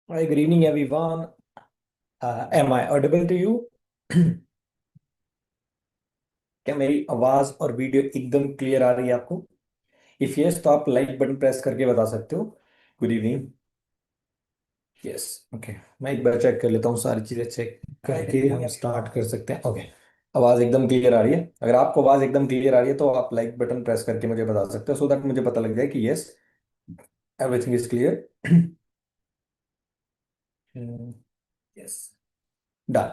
Hi, good evening, everyone. Am I audible to you? क्या मेरी आवाज और वीडियो एकदम क्लियर आ रही है आपको? इफ यस तो आप लाइक बटन प्रेस करके बता सकते हो। Good evening. यस। ओके। मैं एक बार चेक कर लेता हूँ, सारी चीजें चेक करके हम स्टार्ट कर सकते हैं। ओके। आवाज एकदम क्लियर आ रही है। अगर आपको आवाज एकदम क्लियर आ रही है तो आप लाइक बटन प्रेस करके मुझे बता सकते हो, सो दैट मुझे पता लग जाए कि yes, everything is clear. Yes. Done.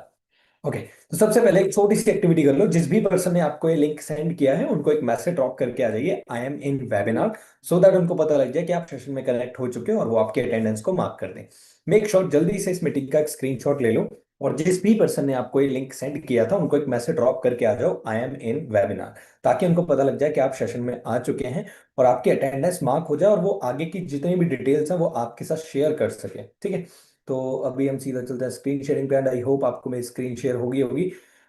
Okay. तो सबसे पहले एक छोटी सी एक्टिविटी कर लो। जिस भी पर्सन ने आपको ये लिंक सेंड किया है उनको एक मैसेज ड्रॉप करके आ जाइए, I am in webinar, so that उनको पता लग जाए कि आप सेशन में कनेक्ट हो चुके हो और वो आपके अटेंडेंस को मार्क कर दें। मेक श्योर जल्दी से इस मीटिंग का एक स्क्रीनशॉट ले लो और जिस भी पर्सन ने आपको ये लिंक सेंड किया था उनको एक मैसेज ड्रॉप करके आ जाओ, आई एम इन वेबिनार, ताकि उनको पता लग जाए कि आप सेशन में आ चुके हैं और आपकी अटेंडेंस मार्क हो जाए और वो आगे की जितनी भी डिटेल्स हैं वो आपके साथ शेयर कर सके। ठीक है। तो अभी हम सीधा चलते हैं स्क्रीन शेयरिंग पे एंड आई होप आपको मेरी स्क्रीन शेयर होगी होगी।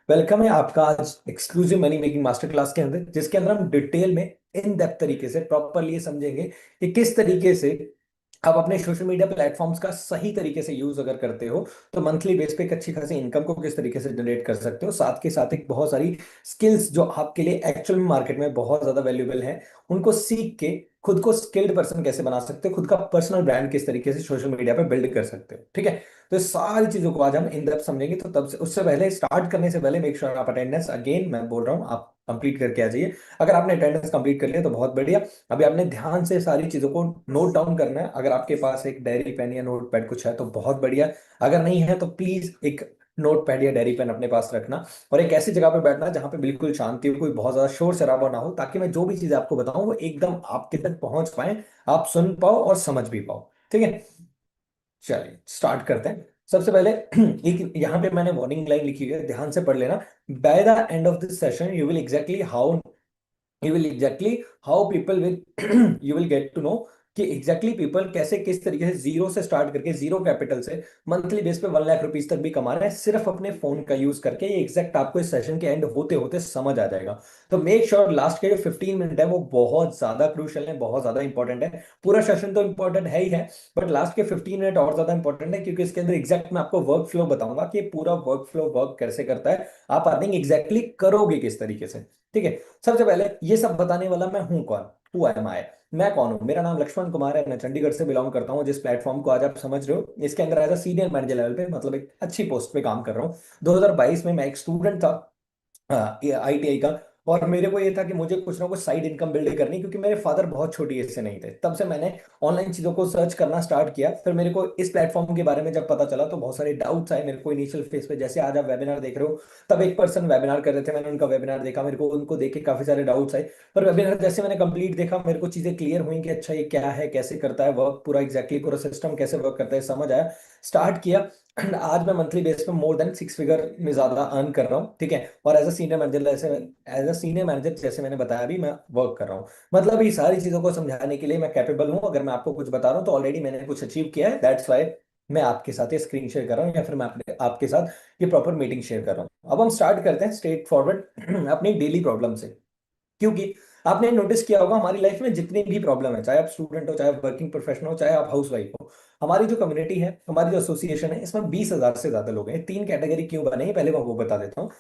वेलकम है आपका आज exclusive money making master class के अंदर, जिसके अंदर हम डिटेल में इन डेप्थ तरीके से प्रॉपरली समझेंगे कि किस तरीके से आप अपने सोशल मीडिया प्लेटफॉर्म्स का सही तरीके से यूज अगर करते हो तो मंथली बेस पे एक अच्छी खासी इनकम को किस तरीके से जनरेट कर सकते हो। साथ के साथ एक बहुत सारी स्किल्स जो आपके लिए एक्चुअल में मार्केट में बहुत ज्यादा वैल्यूएबल है, उनको सीख के खुद को स्किल्ड पर्सन कैसे बना सकते हो, खुद का पर्सनल ब्रांड किस तरीके से सोशल मीडिया पे बिल्ड कर सकते हो। ठीक है। तो इस सारी चीजों को आज हम इन डेप्थ समझेंगे। तो तब से उससे पहले स्टार्ट करने से पहले मेक श्योर आप अटेंडेंस, अगेन मैं बोल रहा हूँ, आप कंप्लीट करके आ जाइए। अगर आपने अटेंडेंस कंप्लीट कर लिया तो बहुत बढ़िया। अभी आपने ध्यान से सारी चीजों को नोट डाउन करना है। अगर आपके पास एक डायरी पेन या नोट पैड कुछ है तो बहुत बढ़िया। अगर नहीं है तो प्लीज एक नोट पैड या डायरी पेन अपने पास रखना और एक ऐसी जगह पे बैठना जहां पे बिल्कुल शांति हो, कोई बहुत ज्यादा शोर शराबा ना हो, ताकि मैं जो भी चीज आपको बताऊं वो एकदम आपके तक पहुंच पाए, आप सुन पाओ और समझ भी पाओ। ठीक है। चलिए स्टार्ट करते हैं। सबसे पहले एक यहाँ पे मैंने वार्निंग लाइन लिखी हुई है, ध्यान से पढ़ लेना। By the end of this session you will exactly how people will you will get to know कि एग्जैक्टली पीपल कैसे किस तरीके से जीरो से स्टार्ट करके जीरो कैपिटल से मंथली बेस पे 1 लाख रुपीज तक भी कमा रहे हैं सिर्फ अपने फोन का यूज करके। ये एग्जैक्ट आपको इस सेशन के एंड होते होते समझ आ जाएगा। तो मेक श्योर लास्ट के जो 15 मिनट है वो बहुत ज्यादा क्रूशियल है, बहुत ज्यादा इंपॉर्टेंट है। पूरा सेशन तो इंपॉर्टेंट है ही है, बट लास्ट के 15 मिनट और ज्यादा इंपॉर्टेंट है, क्योंकि इसके अंदर एग्जैक्ट मैं आपको वर्क फ्लो बताऊंगा कि पूरा वर्क फ्लो वर्क कैसे करता है, आप अर्निंग एग्जैक्टली करोगे किस तरीके से। ठीक है। सबसे पहले ये सब बताने वाला मैं हूं कौन, हु एम आई, मैं कौन हूं। मेरा नाम लक्ष्मण कुमार है, मैं चंडीगढ़ से बिलोंग करता हूं। जिस प्लेटफॉर्म को आज आप समझ रहे हो इसके अंदर as a senior manager level पे, मतलब एक अच्छी पोस्ट पे काम कर रहा हूँ। 2022 में मैं एक स्टूडेंट था आईटीआई का, और मेरे को ये था कि मुझे कुछ ना कुछ साइड इनकम बिल्ड करनी, क्योंकि मेरे फादर बहुत छोटी एज से नहीं थे। तब से मैंने ऑनलाइन चीजों को सर्च करना स्टार्ट किया। फिर मेरे को इस प्लेटफॉर्म के बारे में जब पता चला तो बहुत सारे डाउट्स आए मेरे को इनिशियल फेज पे। जैसे आज आप वेबिनार देख रहे हो, तब एक पर्सन वेबिनार कर रहे थे, मैंने उनका वेबिनार देखा, मेरे को उनको देख के काफी सारे डाउट्स आए। पर वेबिनार जैसे मैंने कंप्लीट देखा मेरे को चीजें क्लियर हुई कि अच्छा ये क्या है, कैसे करता है वर्क, पूरा एग्जैक्टली पूरा सिस्टम कैसे वर्क करता है समझ आया। स्टार्ट किया एंड आज मैं मंथली बेस पे मोर देन 6 फिगर में ज्यादा अर्न कर रहा हूँ। ठीक है। और एज अ सीनियर मैनेजर जैसे मैंने बताया अभी मैं वर्क कर रहा हूँ। मतलब ये सारी चीजों को समझाने के लिए मैं कैपेबल हूँ। अगर मैं आपको कुछ बता रहा हूँ तो ऑलरेडी मैंने कुछ अचीव किया है, दैट्स वाई मैं आपके साथ ये स्क्रीन शेयर कर रहा हूँ या फिर मैं आपके साथ ये प्रॉपर मीटिंग शेयर कर रहा हूँ। अब हम स्टार्ट करते हैं स्ट्रेट फॉरवर्ड अपनी डेली प्रॉब्लम से। क्योंकि आपने नोटिस किया होगा हमारी लाइफ में जितनी भी प्रॉब्लम है, चाहे आप स्टूडेंट हो, चाहे आप वर्किंग प्रोफेशनल हो, चाहे आप हाउस वाइफ हो, हमारी जो कम्युनिटी है, हमारी जो एसोसिएशन है, इसमें 20,000 से ज्यादा लोग हैं। 3 कैटेगरी क्यों बने हैं पहले मैं वो बता देता हूँ।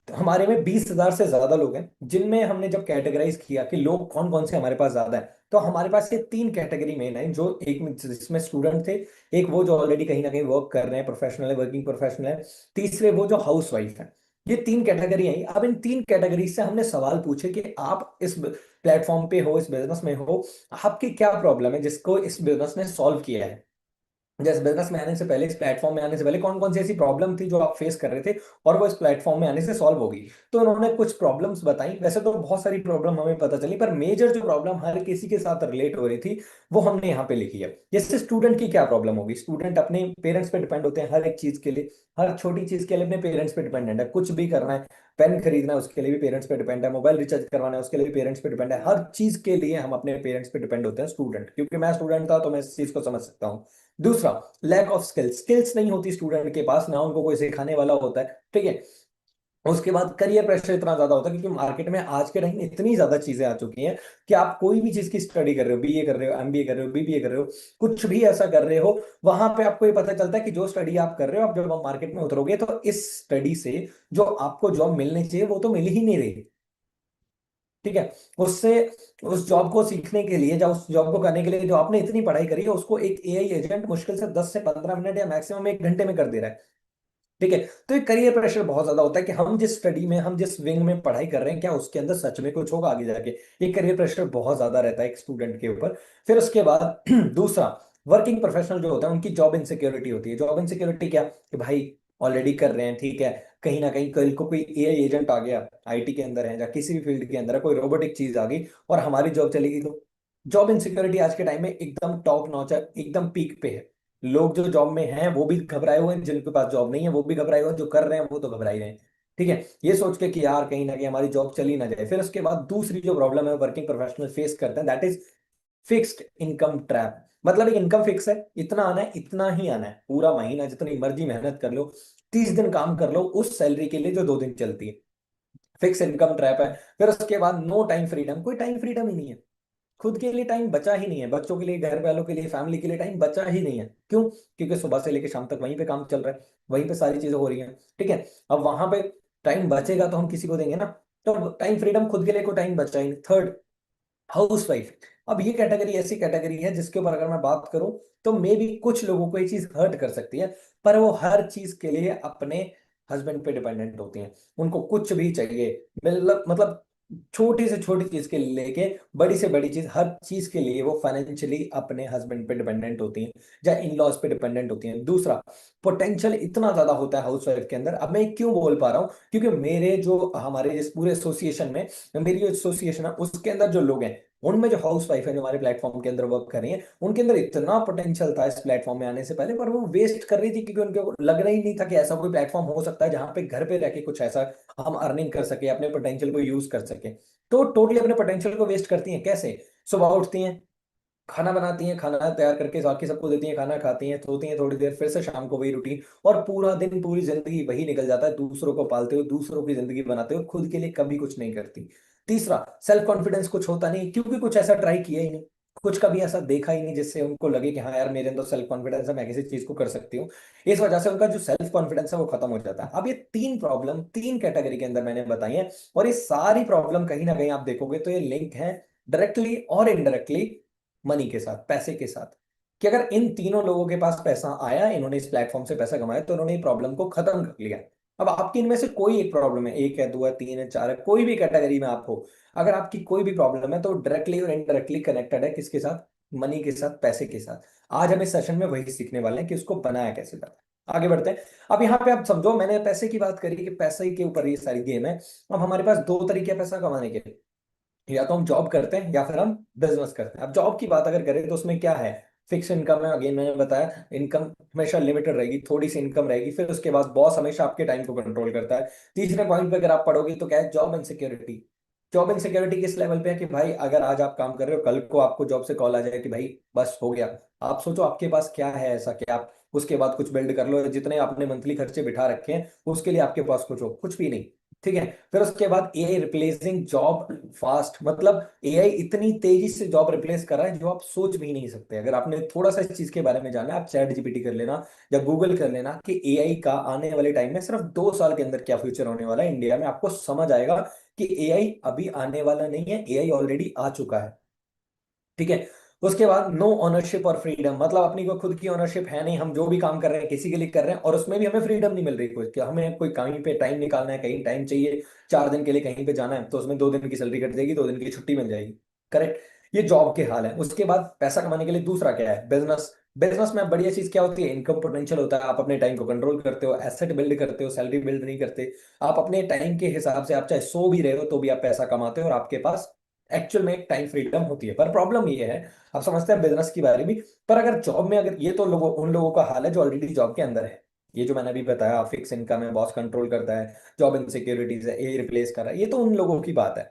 तो हमारे में 20,000 से ज्यादा लोग हैं, जिनमें हमने जब कैटेगराइज किया कि लोग कौन कौन से हमारे पास ज्यादा है, तो हमारे पास ये 3 कैटेगरी मेन है। जो एक में जिसमें स्टूडेंट थे, एक वो जो ऑलरेडी कहीं ना कहीं वर्क कर रहे हैं, प्रोफेशनल है, वर्किंग प्रोफेशनल है, तीसरे वो जो हाउस वाइफ है। ये 3 कैटेगरी है। अब इन 3 कैटेगरी से हमने सवाल पूछे कि आप इस प्लेटफॉर्म पे हो, इस बिजनेस में हो, आपकी क्या प्रॉब्लम है जिसको इस बिजनेस ने सॉल्व किया है। जैसे बिजनेस में आने से पहले, इस प्लेटफॉर्म में आने से पहले कौन कौन सी ऐसी प्रॉब्लम थी जो आप फेस कर रहे थे और वो इस प्लेटफॉर्म में आने से सॉल्व होगी। तो उन्होंने कुछ प्रॉब्लम्स बताई। वैसे तो बहुत सारी प्रॉब्लम हमें पता चली, पर मेजर जो प्रॉब्लम हर किसी के साथ रिलेट हो रही थी वो हमने यहाँ पे लिखी है। जैसे स्टूडेंट की क्या प्रॉब्लम होगी, स्टूडेंट अपने पेरेंट्स पे डिपेंड होते हैं हर एक चीज के लिए, हर छोटी चीज के लिए अपने पेरेंट्स पे डिपेंडेंट है। कुछ भी करना है, पेन खरीदना है उसके लिए भी पेरेंट्स पे डिपेंड है, मोबाइल रिचार्ज करवाना है उसके लिए भी पेरेंट्स पे डिपेंड है। हर चीज के लिए हम अपने पेरेंट्स पे डिपेंड होते हैं स्टूडेंट, क्योंकि मैं स्टूडेंट था तो मैं इस चीज को समझ सकता हूँ। दूसरा, लैक ऑफ स्किल्स, स्किल्स नहीं होती स्टूडेंट के पास, ना उनको कोई सिखाने वाला होता है। ठीक है। उसके बाद करियर प्रेशर इतना ज्यादा होता है क्योंकि मार्केट में आज के टाइम में इतनी ज्यादा चीजें आ चुकी हैं कि आप कोई भी चीज की स्टडी कर रहे हो, बीए कर रहे हो, एमबीए कर रहे हो, बीबीए कर रहे हो, कुछ भी ऐसा कर रहे हो, वहां पे आपको ये पता चलता है कि जो स्टडी आप कर रहे हो, आप जब आप मार्केट में उतरोगे तो इस स्टडी से जो आपको जॉब मिलनी चाहिए वो तो मिल ही नहीं रही। ठीक है। उससे उस जॉब को सीखने के लिए या उस जॉब को करने के लिए जो आपने इतनी पढ़ाई करी है उसको एक एआई एजेंट मुश्किल से 10 से 15 मिनट या मैक्सिमम 1 घंटे में कर दे रहा है। ठीक है। तो ये करियर प्रेशर बहुत ज्यादा होता है कि हम जिस स्टडी में, हम जिस विंग में पढ़ाई कर रहे हैं, क्या उसके अंदर सच में कुछ होगा आगे जाके। ये करियर प्रेशर बहुत ज्यादा रहता है एक स्टूडेंट के ऊपर। फिर उसके बाद दूसरा, वर्किंग प्रोफेशनल जो होता है उनकी जॉब इनसिक्योरिटी होती है। जॉब इनसिक्योरिटी क्या कि भाई ऑलरेडी कर रहे हैं, ठीक है, कहीं ना कहीं कल को कोई एआई एजेंट आ गया, आईटी के अंदर है या किसी भी फील्ड के अंदर है, कोई रोबोटिक चीज आ गई और हमारी जॉब चलेगी तो। जॉब इनसिक्योरिटी आज के टाइम में एकदम टॉप नॉच है, एकदम पीक पे है। लोग जो जॉब में हैं वो भी घबराए हुए हैं, जिनके पास जॉब नहीं है वो भी घबराए हुए हैं, जो कर रहे हैं वो तो घबरा ही रहे हैं। ठीक है। ये सोच के कि यार कहीं ना कहीं हमारी जॉब चली ना जाए। फिर उसके बाद दूसरी जो प्रॉब्लम है वर्किंग प्रोफेशनल फेस करते हैं, that is fixed income trap. मतलब एक इनकम फिक्स है, इतना आना है, इतना ही आना है, पूरा महीना जितनी मर्जी मेहनत कर लो, 30 दिन काम कर लो उस सैलरी के लिए जो 2 दिन चलती है। फिक्स इनकम ट्रैप है। फिर उसके बाद नो टाइम फ्रीडम, कोई टाइम फ्रीडम ही नहीं है। खुद के लिए टाइम बचा ही नहीं है, बच्चों के लिए, घर वालों के लिए, फैमिली के लिए टाइम बचा ही नहीं है। क्यों? क्योंकि सुबह से लेकर शाम तक वहीं पे काम चल रहा है, वहीं पे सारी चीजें हो रही हैं। ठीक है। अब वहां पे टाइम बचेगा तो हम किसी को देंगे ना। तो टाइम फ्रीडम, खुद के लिए कोई टाइम बचा ही नहीं। Third, house wife. अब ये कैटेगरी ऐसी कैटेगरी है जिसके ऊपर अगर मैं बात करूं तो मे बी कुछ लोगों को ये चीज हर्ट कर सकती है, पर वो हर चीज के लिए अपने हस्बैंड पे डिपेंडेंट होती हैं। उनको कुछ भी चाहिए, मतलब छोटी से छोटी चीज के लेके बड़ी से बड़ी चीज, हर चीज के लिए वो फाइनेंशियली अपने हस्बैंड पे डिपेंडेंट होती हैं या इन लॉज पे डिपेंडेंट होती हैं। दूसरा, पोटेंशियल इतना ज्यादा होता है हाउस वाइफ के अंदर। अब मैं क्यों बोल पा रहा हूँ, क्योंकि मेरे जो, हमारे इस पूरे एसोसिएशन में, मेरी जो एसोसिएशन है उसके अंदर जो लोग हैं, उनमें जो हाउस वाइफ है जो हमारे प्लेटफॉर्म के अंदर वर्क कर रही है, उनके अंदर इतना पोटेंशियल था इस प्लेटफॉर्म में आने से पहले, पर वो वेस्ट कर रही थी क्योंकि उनको लग रहा ही नहीं था कि ऐसा कोई प्लेटफॉर्म हो सकता है जहां पे घर पे रह के कुछ ऐसा हम अर्निंग कर सके, अपने पोटेंशियल को यूज कर सके। तो टोटली अपने पोटेंशियल को वेस्ट करती हैं। कैसे? सुबह उठती हैं, खाना बनाती हैं, खाना तैयार करके बाकी सबको देती हैं, खाना खाती हैं, सोती हैं थोड़ी देर, फिर से शाम को वही रूटीन, और पूरा दिन, पूरी जिंदगी वही निकल जाता है, दूसरों को पालते हुए, दूसरों की जिंदगी बनाते हुए, खुद के लिए कभी कुछ नहीं करती। तीसरा, सेल्फ कॉन्फिडेंस कुछ होता नहीं क्योंकि कुछ ऐसा ट्राई किया ही नहीं, कुछ कभी ऐसा देखा ही नहीं जिससे उनको लगे कि हाँ यार मेरे अंदर सेल्फ कॉन्फिडेंस है, मैं किसी चीज को कर सकती हूँ। इस वजह से उनका जो सेल्फ कॉन्फिडेंस है वो खत्म हो जाता है। अब ये तीन प्रॉब्लम, तीन कैटेगरी के अंदर मैंने बताई है, और ये सारी प्रॉब्लम कहीं ना कहीं आप देखोगे तो ये लिंक है डायरेक्टली और इनडायरेक्टली मनी के साथ, पैसे के साथ। कि अगर इन तीनों लोगों के पास पैसा आया, इन्होंने इस प्लेटफॉर्म से पैसा कमाया, तो उन्होंने प्रॉब्लम को खत्म कर लिया। अब आपकी इनमें से कोई एक प्रॉब्लम है, एक है, दो है, तीन है, चार है, कोई भी कैटेगरी में आप हो, अगर आपकी कोई भी प्रॉब्लम है तो डायरेक्टली और इनडायरेक्टली कनेक्टेड है किसके साथ? मनी के साथ, पैसे के साथ। आज हम इस सेशन में वही सीखने वाले हैं कि उसको बनाया कैसे जाता है। आगे बढ़ते हैं। अब यहाँ पे आप समझो, मैंने पैसे की बात करी कि पैसे के ऊपर ये सारी गेम है। अब हमारे पास दो तरीके हैं पैसा कमाने के, या तो हम जॉब करते हैं या फिर हम बिजनेस करते हैं। अब जॉब की बात अगर करें तो उसमें क्या है? फिक्स इनकम है, अगेन मैंने बताया, इनकम हमेशा लिमिटेड रहेगी, थोड़ी सी इनकम रहेगी। फिर उसके बाद बॉस हमेशा आपके टाइम को कंट्रोल करता है। तीसरे पॉइंट पे अगर आप पढ़ोगे तो क्या है? Job insecurity. जॉब इनसिक्योरिटी किस लेवल पे है कि भाई अगर आज आप काम कर रहे हो, कल को आपको जॉब से कॉल आ जाए कि भाई बस हो गया। आप सोचो आपके पास क्या है ऐसा कि आप उसके बाद कुछ बिल्ड कर लो, जितने आपने मंथली खर्चे बिठा रखे हैं उसके लिए आपके पास कुछ हो? कुछ भी नहीं। ठीक है। फिर उसके बाद एआई रिप्लेसिंग जॉब फास्ट, मतलब एआई इतनी तेजी से जॉब रिप्लेस कर रहा है जो आप सोच भी नहीं सकते। अगर आपने थोड़ा सा इस चीज के बारे में जाना है, आप चैट जीपीटी कर लेना या गूगल कर लेना कि एआई का आने वाले टाइम में सिर्फ 2 साल के अंदर क्या फ्यूचर होने वाला है इंडिया में, आपको समझ आएगा कि एआई अभी आने वाला नहीं है, एआई ऑलरेडी आ चुका है। ठीक है। उसके बाद नो ओनरशिप और फ्रीडम, मतलब अपनी कोई खुद की ओनरशिप है नहीं, हम जो भी काम कर रहे हैं किसी के लिए कर रहे हैं, और उसमें भी हमें फ्रीडम नहीं मिल रही कोई, कि हमें कोई कहीं पे टाइम निकालना है, कहीं टाइम चाहिए, 4 दिन के लिए कहीं पे जाना है तो उसमें 2 दिन की सैलरी कट जाएगी, 2 दिन की छुट्टी मिल जाएगी। करेक्ट। ये जॉब के हाल है। उसके बाद पैसा कमाने के लिए दूसरा क्या है? बिजनेस। बिजनेस में बढ़िया चीज क्या होती है? इनकम पोटेंशियल होता है, आप अपने टाइम को कंट्रोल करते हो, एसेट बिल्ड करते हो, सैलरी बिल्ड नहीं करते। आप अपने टाइम के हिसाब से, आप चाहे सो भी रहे हो तो भी आप पैसा कमाते हो, और आपके पास एक्चुअल में एक टाइम फ्रीडम होती है। पर प्रॉब्लम ये है, आप समझते हैं बिजनेस की बारे में, पर अगर जॉब में, अगर ये तो लोगों, उन लोगों का हाल है जो ऑलरेडी जॉब के अंदर है। ये जो मैंने अभी बताया, फिक्स इनकम है, बॉस कंट्रोल करता है, जॉब इनसिक्योरिटीज है, ए रिप्लेस कर रहा है, ये तो उन लोगों की बात है।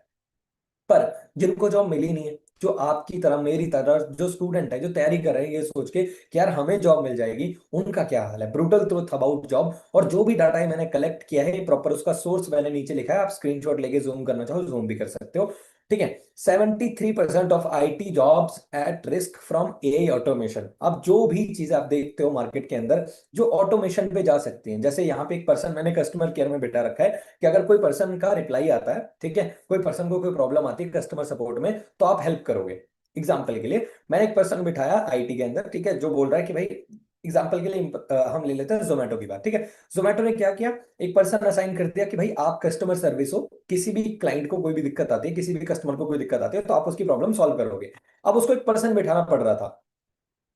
पर जिनको जॉब मिली नहीं है, जो आपकी तरह मेरी तरह जो स्टूडेंट है, जो तैयारी कर रहे हैं ये सोच के कि यार हमें जॉब मिल जाएगी, उनका क्या हाल है। Brutal truth about job. और जो भी डाटा मैंने कलेक्ट किया है प्रॉपर, उसका सोर्स मैंने नीचे लिखा है, आप स्क्रीनशॉट लेके जूम करना चाहो जूम भी कर सकते हो। ठीक है। 73% of IT jobs at risk from AI automation. अब जो भी चीज आप देखते हो मार्केट के अंदर जो ऑटोमेशन पे जा सकती हैं, जैसे यहाँ पे एक पर्सन मैंने कस्टमर केयर में बैठा रखा है कि अगर कोई पर्सन का रिप्लाई आता है, ठीक है, कोई पर्सन को कोई प्रॉब्लम आती है कस्टमर सपोर्ट में, तो आप हेल्प करोगे। एग्जाम्पल के लिए मैंने एक पर्सन बिठाया आईटी के अंदर, ठीक है, जो बोल रहा है कि भाई, एग्जाम्पल के लिए हम ले लेते हैं जोमेटो की बात, ठीक है। जोमेटो ने क्या किया, एक पर्सन असाइन कर दिया कि भाई आप कस्टमर सर्विस हो, किसी भी क्लाइंट को कोई भी दिक्कत आती है, किसी भी कस्टमर को कोई दिक्कत आती है, तो आप उसकी प्रॉब्लम सॉल्व करोगे। अब उसको एक पर्सन बिठाना पड़ रहा था,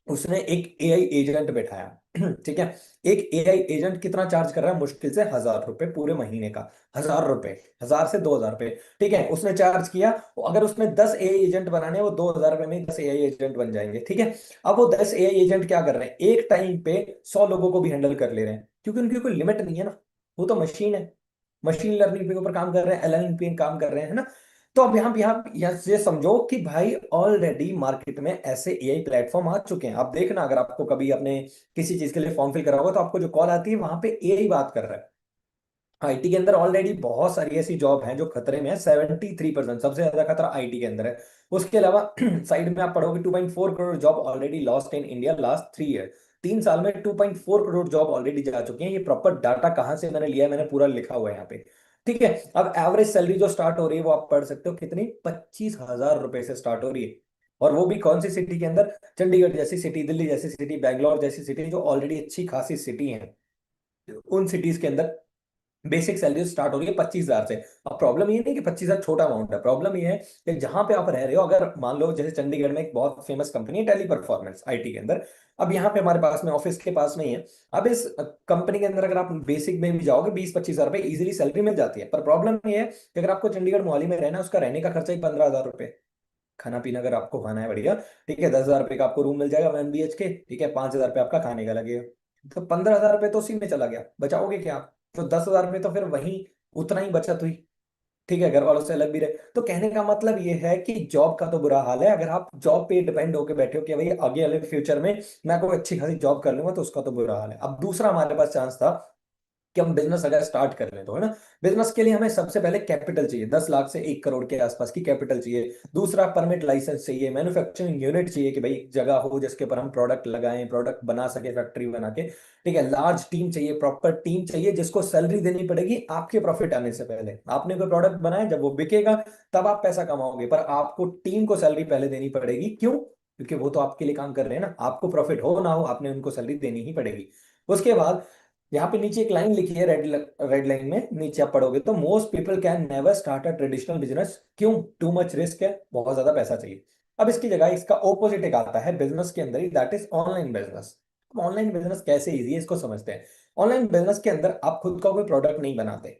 उसने एक एआई एजेंट बैठाया। ठीक है। एक एआई एजेंट कितना चार्ज कर रहा है, मुश्किल से 1,000 रुपए पूरे महीने का। 1,000 रुपए, 1,000 से 2,000 रुपए। ठीक है, उसने चार्ज किया। अगर उसने 10 एआई एजेंट बनाने हैं, वो 2,000 रुपए में 10 एआई एजेंट बन जाएंगे। ठीक है। अब वो 10 एआई एजेंट क्या कर रहे हैं, एक टाइम पे 100 लोगों को भी हैंडल कर ले रहे हैं, क्योंकि उनकी कोई लिमिट नहीं है ना। वो तो मशीन है, मशीन लर्निंग के ऊपर काम कर रहे हैं, एलएलएम पे काम कर रहे हैं, है ना। तो अब यहाँ ये समझो कि भाई ऑलरेडी मार्केट में ऐसे एआई प्लेटफॉर्म आ चुके हैं। आप देखना, अगर आपको कभी आपने किसी चीज के लिए फॉर्म फिल करा होगा, तो आपको जो कॉल आती है वहां पे एआई बात कर रहा है। आईटी के अंदर ऑलरेडी बहुत सारी ऐसी जॉब हैं जो खतरे में है। 73%, सबसे ज्यादा खतरा आईटी के अंदर है। उसके अलावा साइड में आप पढ़ोगे 2.4 crore job already lost in India last 3 year. 3 साल में 2.4 करोड़ जॉब ऑलरेडी जा चुकी हैं। ये प्रॉपर डाटा कहाँ से मैंने लिया है, मैंने पूरा लिखा हुआ है यहाँ पे। ठीक है। अब एवरेज सैलरी जो स्टार्ट हो रही है वो आप पढ़ सकते हो कितनी, 25,000 रुपए से स्टार्ट हो रही है। और वो भी कौन सी सिटी के अंदर, चंडीगढ़ जैसी सिटी, दिल्ली जैसी सिटी, बैंगलोर जैसी सिटी, जो ऑलरेडी अच्छी खासी सिटी है, उन सिटीज के अंदर बेसिक सैलरी स्टार्ट हो रही है 25,000 से। अब प्रॉब्लम ये नहीं कि 25,000 छोटा अमाउंट है, प्रॉब्लम ये है कि जहां पे आप रह रहे हो, अगर मान लो जैसे चंडीगढ़ में एक बहुत फेमस कंपनी है टेली परफॉर्मेंस आईटी के अंदर। अब यहाँ पे हमारे पास में ऑफिस के पास में ही है। अब इस कंपनी के अंदर अगर आप बेसिक में भी जाओगे 20-25 हजार रुपए इजीली सैलरी मिल जाती है। पर प्रॉब्लम ये है कि अगर आपको चंडीगढ़ मोहाली में रहना है, उसका रहने का खर्चा ही 15,000 रुपए। खाना पीना अगर आपको खाना है बढ़िया, ठीक है, 10,000 रुपए का आपको रूम मिल जाएगा 1 BHK, ठीक है, 5,000 रुपये आपका खाने का लगेगा। तो 15,000 रुपये तो उसी में चला गया, बचाओगे क्या आप? तो 10,000 रुपये तो फिर वही उतना ही बचत हुई। ठीक है, घर वालों से अलग भी रहे। तो कहने का मतलब ये है कि जॉब का तो बुरा हाल है। अगर आप जॉब पे डिपेंड होकर बैठे हो कि भाई आगे वाले फ्यूचर में मैं कोई अच्छी खासी जॉब कर लूंगा, तो उसका तो बुरा हाल है। अब दूसरा हमारे पास चांस था कि हम बिजनेस अगर स्टार्ट कर लें, तो है ना, बिजनेस के लिए हमें सबसे पहले कैपिटल चाहिए, 10 लाख से 1 करोड़ के आसपास की कैपिटल चाहिए। दूसरा परमिट लाइसेंस चाहिए, मैन्युफैक्चरिंग यूनिट चाहिए कि भाई जगह हो जिसके ऊपर हम प्रोडक्ट लगाएं, प्रोडक्ट बना सके फैक्ट्री बना के। ठीक है, लार्ज टीम चाहिए, प्रॉपर टीम चाहिए जिसको सैलरी देनी पड़ेगी आपके प्रॉफिट आने से पहले। आपने कोई प्रोडक्ट बनाया, जब वो बिकेगा तब आप पैसा कमाओगे, पर आपको टीम को सैलरी पहले देनी पड़ेगी। क्यों? क्योंकि वो तो आपके लिए काम कर रहे हैं ना, आपको प्रॉफिट हो ना हो आपने उनको सैलरी देनी ही पड़ेगी। उसके बाद यहाँ पे नीचे एक लाइन लिखी है, रेड रेड लाइन में नीचे आप पढ़ोगे तो, most people can never start a traditional business. क्यों? टू मच रिस्क है, बहुत ज्यादा पैसा चाहिए। अब इसकी जगह इसका ऑपोजिट एक आता है बिजनेस के अंदर ही, that is online business. Online business कैसे इजी है इसको समझते हैं। ऑनलाइन बिजनेस के अंदर आप खुद का कोई प्रोडक्ट नहीं बनाते,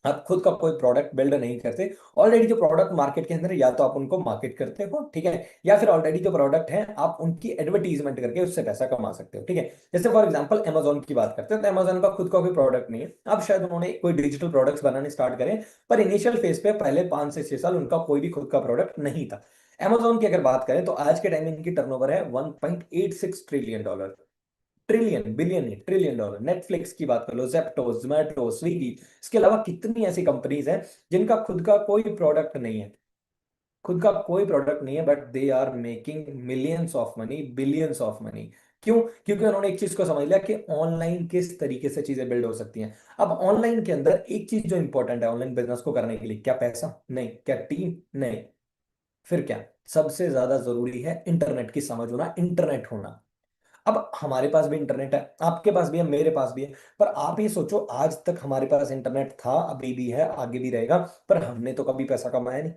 आप खुद का कोई प्रोडक्ट बिल्ड नहीं करते। ऑलरेडी जो प्रोडक्ट मार्केट के अंदर है, या तो आप उनको मार्केट करते हो, ठीक है, या फिर ऑलरेडी जो प्रोडक्ट है आप उनकी एडवर्टीजमेंट करके उससे पैसा कमा सकते हो। ठीक है। जैसे फॉर एग्जांपल अमेजोन की बात करते हैं, तो अमेजोन का खुद का कोई प्रोडक्ट नहीं है। अब शायद उन्होंने कोई डिजिटल प्रोडक्ट्स बनाने स्टार्ट करें, पर इनिशियल फेज पे पहले 5 से 6 साल उनका कोई भी खुद का प्रोडक्ट नहीं था। अमेजोन की अगर बात करें तो आज के टाइम में इनकी टर्नओवर है $1.86 ट्रिलियन। ट्रिलियन, बिलियन नहीं, $1 ट्रिलियन। नेटफ्लिक्स की बात कर लो, जेप्टो, जोमैटो, स्विगी, इसके अलावा कितनी ऐसी कंपनीज हैं जिनका खुद का कोई प्रोडक्ट नहीं है, खुद का कोई प्रोडक्ट नहीं है, but they are making millions of money, billions of money. क्यों? क्योंकि उन्होंने एक चीज को समझ लिया कि ऑनलाइन किस तरीके से चीजें बिल्ड हो सकती हैं। अब ऑनलाइन के अंदर एक चीज जो इंपॉर्टेंट है ऑनलाइन बिजनेस को करने के लिए, क्या पैसा? नहीं। क्या टीम? नहीं। फिर क्या? सबसे ज्यादा जरूरी है इंटरनेट की समझ होना, इंटरनेट होना। अब हमारे पास भी इंटरनेट है, आपके पास भी है, मेरे पास भी है। पर आप ये सोचो, आज तक हमारे पास इंटरनेट था, अभी भी है, आगे भी रहेगा, पर हमने तो कभी पैसा कमाया नहीं।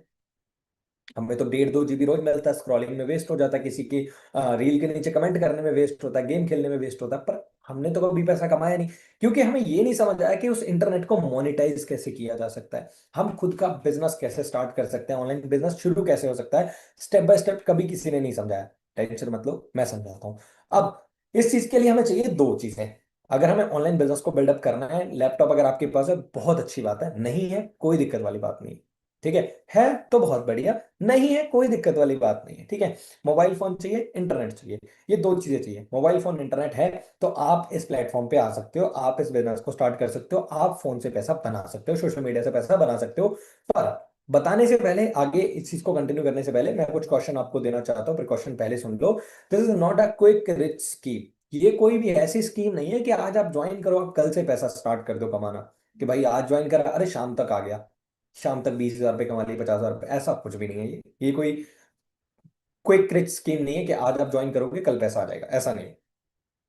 हमें तो 1.5-2 GB रोज मिलता है, स्क्रॉलिंग में वेस्ट हो जाता है, किसी की रील के नीचे कमेंट करने में वेस्ट होता है, गेम खेलने में वेस्ट होता है, पर हमने तो कभी पैसा कमाया नहीं। क्योंकि हमें ये नहीं समझ आया कि उस इंटरनेट को मोनेटाइज कैसे किया जा सकता है, हम खुद का बिजनेस कैसे स्टार्ट कर सकते हैं, ऑनलाइन बिजनेस शुरू कैसे हो सकता है, स्टेप बाय स्टेप कभी किसी ने नहीं समझाया। टेंशन मतलब मैं समझाता हूँ। अब इस चीज के लिए हमें चाहिए दो चीजें। अगर हमें ऑनलाइन बिजनेस को बिल्डअप करना है, लैपटॉप अगर आपके पास है बहुत अच्छी बात है, नहीं है कोई दिक्कत वाली बात नहीं। ठीक है तो बहुत बढ़िया, नहीं है कोई दिक्कत वाली बात नहीं है। ठीक है, मोबाइल फोन चाहिए, इंटरनेट चाहिए, ये दो चीजें चाहिए, मोबाइल फोन इंटरनेट है, तो आप इस प्लेटफॉर्म पे आ सकते हो, आप इस बिजनेस को स्टार्ट कर सकते हो, आप फोन से पैसा बना सकते हो, सोशल मीडिया से पैसा बना सकते हो। पर बताने से पहले, आगे इस चीज को कंटिन्यू करने से पहले, मैं कुछ क्वेश्चन आपको देना चाहता हूँ, प्रिकॉशन पहले सुन लो। This is not a quick rich scheme. ये कोई भी ऐसी स्कीम नहीं है कि आज आप ज्वाइन करो, आप कल से पैसा स्टार्ट कर दो कमाना, कि भाई आज ज्वाइन करा, अरे शाम तक आ गया, शाम तक 20,000 रुपये कमा लिए, 50,000 रुपये, ऐसा कुछ भी नहीं है। ये कोई क्विक रिच स्कीम नहीं है कि आज आप ज्वाइन करोगे कल पैसा आ जाएगा, ऐसा नहीं है।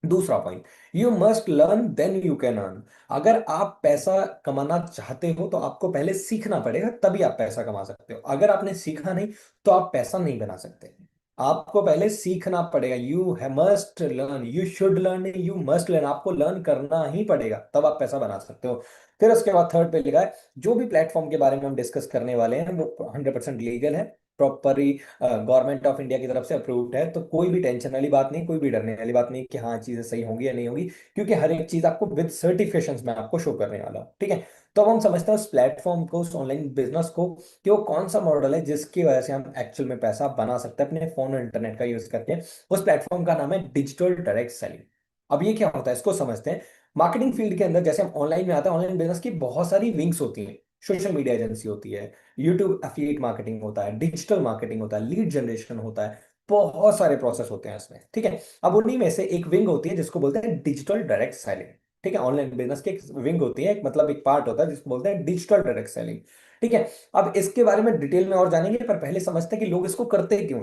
दूसरा point, you must learn then you can earn. अगर आप पैसा कमाना चाहते हो तो आपको पहले सीखना पड़ेगा, तभी आप पैसा कमा सकते हो। अगर आपने सीखा नहीं तो आप पैसा नहीं बना सकते। आपको पहले सीखना पड़ेगा, you must learn, you should learn, you must learn, आपको लर्न करना ही पड़ेगा, तब आप पैसा बना सकते हो। फिर उसके बाद थर्ड पे लिखा है, जो भी प्लेटफॉर्म के बारे में हम डिस्कस करने वाले हैं वो 100% लीगल है, प्रॉपरली गवर्नमेंट ऑफ इंडिया की तरफ से अप्रूव्ड है, तो कोई भी टेंशन वाली बात नहीं, कोई भी डरने वाली बात नहीं कि हाँ चीजें सही होंगी या नहीं होंगी, क्योंकि हर एक चीज आपको विद सर्टिफिकेशंस में आपको शो करने वाला हूं। ठीक है, तो अब हम समझते हैं उस प्लेटफॉर्म को, उस ऑनलाइन बिजनेस को, कि वो कौन सा मॉडल है जिसकी वजह से हम एक्चुअल में पैसा बना सकते हैं अपने फोन और इंटरनेट का यूज करके। उस प्लेटफॉर्म का नाम है डिजिटल डायरेक्ट सेलिंग। अब ये क्या होता है इसको समझते हैं। मार्केटिंग फील्ड के अंदर जैसे हम ऑनलाइन में आते हैं, ऑनलाइन बिजनेस की बहुत सारी विंग्स होती हैं। सोशल मीडिया एजेंसी होती है, यूट्यूब एफिलिएट मार्केटिंग होता है, डिजिटल मार्केटिंग होता है, लीड जनरेशन होता है, बहुत सारे प्रोसेस होते हैं इसमें। ठीक है, अब उन्हीं में से एक विंग होती है जिसको बोलते हैं डिजिटल डायरेक्ट सेलिंग। ठीक है, ऑनलाइन बिजनेस की एक विंग होती है, एक मतलब एक पार्ट होता है जिसको बोलते हैं डिजिटल डायरेक्ट सेलिंग। ठीक है, अब इसके बारे में डिटेल में और जानेंगे, पर पहले समझते हैं कि लोग इसको करते क्यों,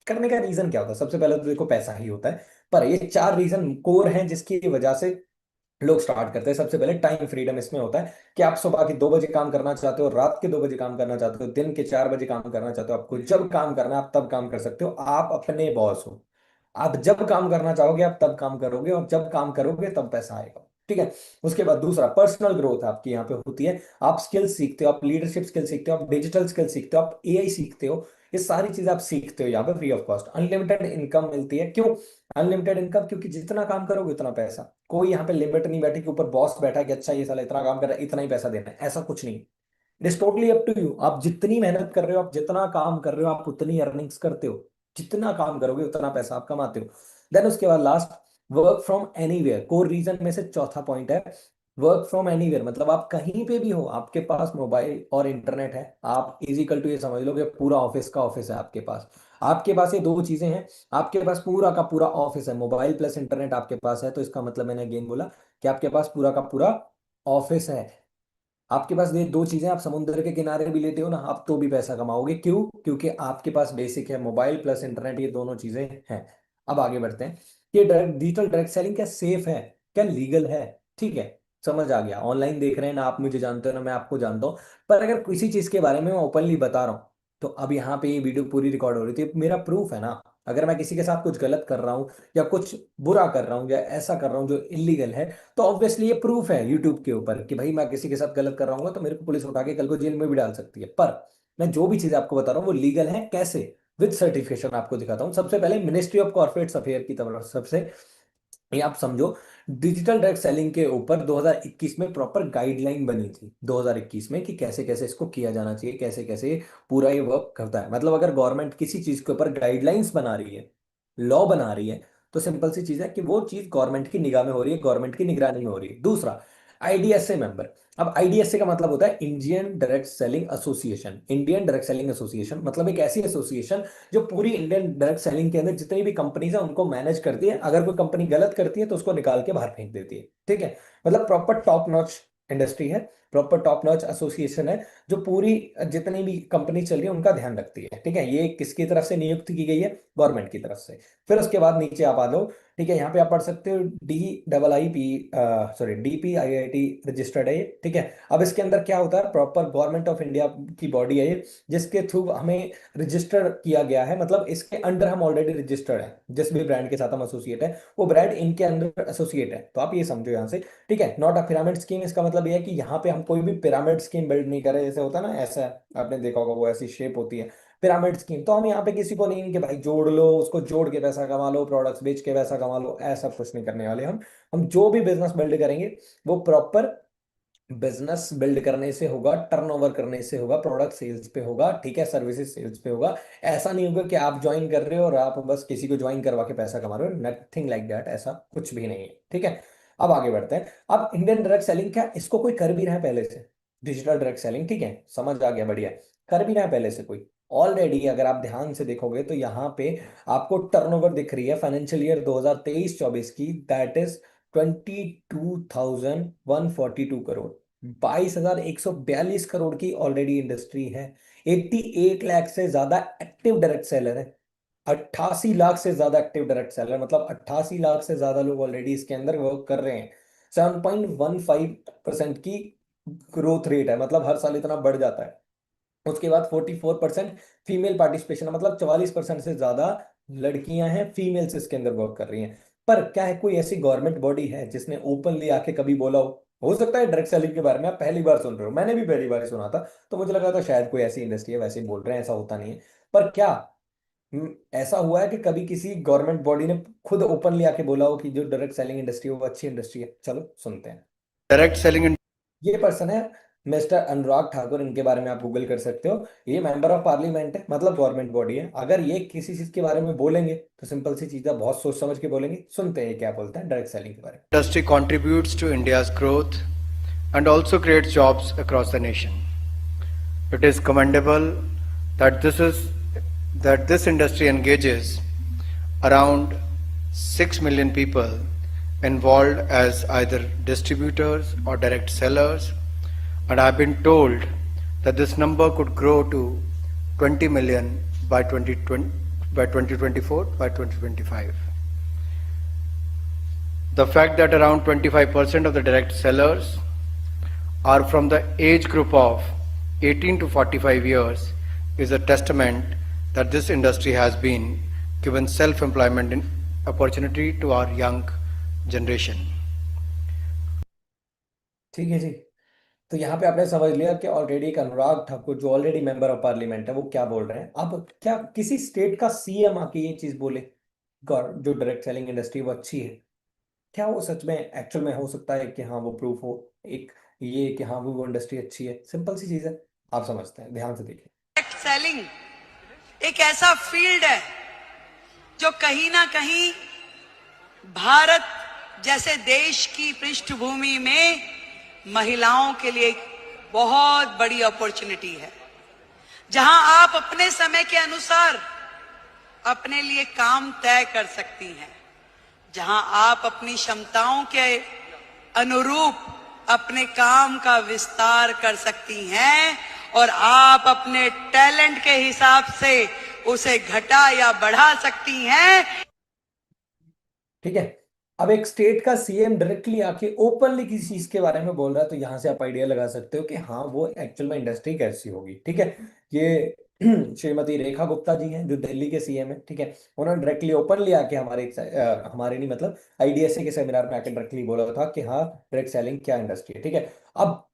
करने का रीजन क्या होता है। सबसे पहले तो देखो पैसा ही होता है, पर ये चार रीजन कोर हैं जिसकी वजह से लोग स्टार्ट करते हैं। सबसे पहले टाइम फ्रीडम इसमें होता है, कि आप सुबह के 2 बजे काम करना चाहते हो, रात के 2 बजे काम करना चाहते हो, दिन के 4 बजे काम करना चाहते हो, आपको जब काम करना है आप तब काम कर सकते हो, आप अपने बॉस हो। आप जब काम करना चाहोगे आप तब काम करोगे, और जब काम करोगे तब पैसा आएगा। ठीक है, उसके बाद दूसरा पर्सनल ग्रोथ आपकी यहाँ पे होती है। आप स्किल सीखते हो, आप लीडरशिप स्किल सीखते हो, आप डिजिटल स्किल सीखते हो, आप एआई सीखते हो, ये सारी चीजें आप सीखते हो यहाँ पे free of cost. Unlimited income मिलती है, क्यों अनलिमिटेड इनकम? क्योंकि जितना काम करोगे उतना पैसा, कोई यहाँ पे लिमिट नहीं बैठी कि ऊपर बॉस बैठा है कि अच्छा ये साला इतना काम कर रहा है इतना ही पैसा देना है, ऐसा कुछ नहीं। It is totally up to you, आप जितनी मेहनत कर रहे हो, आप जितना काम कर रहे हो, आप उतनी अर्निंग्स करते हो, जितना काम करोगे उतना पैसा आप कमाते हो। देन उसके बाद last, work from anywhere, core reason में से चौथा पॉइंट है वर्क फ्रॉम एनीवेयर। मतलब आप कहीं पे भी हो, आपके पास मोबाइल और इंटरनेट है, आप इजिकल टू ये समझ लो कि पूरा ऑफिस का ऑफिस है आपके पास। आपके पास ये दो चीजें हैं, आपके पास पूरा का पूरा ऑफिस है, मोबाइल प्लस इंटरनेट आपके पास है, तो इसका मतलब मैंने अगेन बोला कि आपके पास पूरा का पूरा ऑफिस है। आपके पास ये दो चीजें, आप समुद्र के किनारे भी लेटे हो ना आप तो भी पैसा कमाओगे, क्यों? क्योंकि आपके पास बेसिक है, मोबाइल प्लस इंटरनेट, ये दोनों चीजें हैं। अब आगे बढ़ते हैं, ये डिजिटल डायरेक्ट सेलिंग क्या सेफ है, क्या लीगल है? ठीक है, समझ आ गया। ऑनलाइन देख रहे हैं ना, आप मुझे जानते हो ना मैं आपको जानता हूँ, पर अगर किसी चीज के बारे में मैं ओपनली बता रहा हूँ, तो अब यहाँ पे ये वीडियो पूरी रिकॉर्ड हो रही थी, मेरा प्रूफ है ना। अगर मैं किसी के साथ कुछ गलत कर रहा हूँ, या कुछ बुरा कर रहा हूँ, या ऐसा कर रहा हूँ जो इलीगल है, तो ऑब्वियसली ये प्रूफ है यूट्यूब के ऊपर कि भाई मैं किसी के साथ गलत कर रहा हूँ, तो मेरे को पुलिस उठा के कल को जेल में भी डाल सकती है। पर मैं जो भी चीज आपको बता रहा हूँ वो लीगल है, कैसे? विद सर्टिफिकेशन आपको दिखाता हूँ। सबसे पहले मिनिस्ट्री ऑफ कॉर्पोरेट अफेयर की तरफ सबसे, ये आप समझो, डिजिटल डायरेक्ट सेलिंग के ऊपर 2021 में प्रॉपर गाइडलाइन बनी थी, 2021 में, कि कैसे कैसे इसको किया जाना चाहिए, कैसे कैसे पूरा ये वर्क करता है। मतलब अगर गवर्नमेंट किसी चीज के ऊपर गाइडलाइंस बना रही है, लॉ बना रही है, तो सिंपल सी चीज है कि वो चीज गवर्नमेंट की निगाह में हो रही है, गवर्नमेंट की निगरानी में हो रही है। दूसरा, आईडीएसए मेंबर। अब आईडीएसए का मतलब होता है Indian direct selling association. Indian direct selling association मतलब एक ऐसी एसोसिएशन जो पूरी इंडियन डायरेक्ट सेलिंग के अंदर जितनी भी कंपनीज है उनको मैनेज करती है। अगर कोई कंपनी गलत करती है तो उसको निकाल के बाहर फेंक देती है। ठीक है, मतलब प्रॉपर टॉप नॉच इंडस्ट्री है, प्रॉपर टॉप नॉच एसोसिएशन है, जो पूरी जितनी भी कंपनी चल रही है उनका ध्यान रखती है। ठीक है, ये किसकी तरफ से नियुक्त की गई है? गवर्नमेंट की तरफ से। फिर उसके बाद नीचे आप आ लो, ठीक है, यहाँ पे आप पढ़ सकते हो D double I P, sorry DPIIT registered है ये। ठीक है, अब इसके अंदर क्या होता है, प्रॉपर गवर्नमेंट ऑफ इंडिया की बॉडी है ये, जिसके थ्रू हमें रजिस्टर किया गया है, मतलब इसके अंडर हम ऑलरेडी रजिस्टर्ड है, जिस भी ब्रांड के साथ हम एसोसिएट है वो ब्रांड इनके अंदर एसोसिएट है। तो आप ये समझो यहाँ से। ठीक है, नॉट अ पिरामिड स्कीम, इसका मतलब ये है कि यहाँ पे हम कोई भी पिरामिड स्कीम बिल्ड नहीं कर रहे, जैसे होता है ना, ऐसा आपने देखा होगा वो ऐसी शेप होती है पिरामिड स्कीम। तो हम यहाँ पे किसी को नहीं कि भाई जोड़ लो, उसको जोड़ के पैसा कमा लो, प्रोडक्ट्स बेच के पैसा कमा लो, ऐसा कुछ नहीं करने वाले हम जो भी बिजनेस बिल्ड करेंगे वो प्रॉपर बिजनेस बिल्ड करने से होगा, टर्नओवर करने से होगा, प्रोडक्ट सेल्स पे होगा, ठीक है, सर्विसेज सेल्स पे होगा। ऐसा नहीं होगा कि आप ज्वाइन कर रहे हो और आप बस किसी को ज्वाइन करवा के पैसा कमा रहे हो, नथिंग लाइक दैट, ऐसा कुछ भी नहीं है, ठीक है। अब आगे बढ़ते हैं। अब इंडियन डायरेक्ट सेलिंग क्या इसको कोई कर भी रहा है पहले से? डिजिटल डायरेक्ट सेलिंग, ठीक है, समझ आ गया, बढ़िया। कर भी रहा है पहले से कोई? ऑलरेडी अगर आप ध्यान से देखोगे तो यहाँ पे आपको टर्नओवर दिख रही है फाइनेंशियल ईयर 2023-24 की, दैट इज 22,142 करोड़। 22,142 करोड़ की ऑलरेडी इंडस्ट्री है। 88 लाख से ज्यादा एक्टिव डायरेक्ट सेलर है। 88 लाख से ज्यादा एक्टिव डायरेक्ट सेलर, मतलब 88 लाख से ज्यादा लोग ऑलरेडी इसके अंदर वर्क कर रहे हैं। 7.15% की ग्रोथ रेट है, मतलब हर साल इतना बढ़ जाता है। उसके बाद 44% फीमेल पार्टिसिपेशन है, मतलब 44% से ज्यादा लड़कियां हैं, फीमेल्स इसके अंदर वर्क कर रही हैं। पर क्या है कोई ऐसी गवर्नमेंट बॉडी है जिसने ओपनली आके कभी बोला हो सकता है डायरेक्ट सेलिंग के बारे में आप पहली बार सुन रहे हो, मैंने भी पहली बार ही सुना था, तो मुझे लगा था शायद कोई ऐसी इंडस्ट्री है, वैसे ही बोल रहे हैं, ऐसा होता नहीं है। पर क्या ऐसा हुआ है कि कभी किसी गवर्नमेंट बॉडी ने खुद ओपनली आके बोला हो कि जो डायरेक्ट सेलिंग इंडस्ट्री है वो अच्छी इंडस्ट्री है? चलो सुनते हैं। डायरेक्ट सेलिंग ये पर्सन है मिस्टर अनुराग ठाकुर, इनके बारे में आप गूगल कर सकते हो। ये मेंबर ऑफ पार्लियामेंट है, मतलब गवर्नमेंट बॉडी है। अगर ये किसी चीज के बारे में बोलेंगे तो सिंपल सी चीज है, बहुत सोच समझ के बोलेंगे। सुनते हैं ये क्या बोलते हैं डायरेक्ट सेलिंग के बारे में। industry contributes to India's growth and also creates jobs across the nation. It is commendable that this industry engages around 6 million people involved as either distributors or direct sellers, and I've been told that this number could grow to 20 million by 2020, by 2024, by 2025. The fact that around 25% of the direct sellers are from the age group of 18 to 45 years is a testament that this industry has been given self-employment opportunity to our young generation. ठीक है जी। तो यहाँ पे आपने समझ लिया कि already एक अनुराग ठाकुर जो ऑलरेडी मेंबर ऑफ पार्लियामेंट है वो क्या बोल रहे हैं। अब क्या किसी स्टेट का सीएम आके ये चीज बोले जो डायरेक्ट सेलिंग इंडस्ट्री वो अच्छी है, क्या वो सच में एक्चुअल में हो सकता है कि हाँ वो प्रूफ हो एक, ये कि हाँ वो इंडस्ट्री अच्छी है? सिंपल सी चीज है, आप समझते हैं, ध्यान से देखिए। डायरेक्ट सेलिंग एक ऐसा फील्ड है जो कहीं ना कहीं भारत जैसे देश की पृष्ठभूमि में महिलाओं के लिए एक बहुत बड़ी अपॉर्चुनिटी है, जहां आप अपने समय के अनुसार अपने लिए काम तय कर सकती हैं, जहां आप अपनी क्षमताओं के अनुरूप अपने काम का विस्तार कर सकती हैं और आप अपने टैलेंट के हिसाब से उसे घटा या बढ़ा सकती हैं। ठीक है। अब एक स्टेट का सीएम डायरेक्टली आके ओपनली किसी चीज के बारे में बोल रहा है, तो यहां से आप आइडिया लगा सकते हो कि हाँ वो एक्चुअल में इंडस्ट्री कैसी होगी, ठीक है। ये श्रीमती रेखा गुप्ता जी हैं जो दिल्ली के सीएम है, ठीक है। उन्होंने डायरेक्टली ओपनली आके हमारे नहीं मतलब आईडीएसए के सेमिनार में आके डायरेक्टली बोला था कि हाँ डायरेक्ट सेलिंग क्या इंडस्ट्री है, ठीक है। अब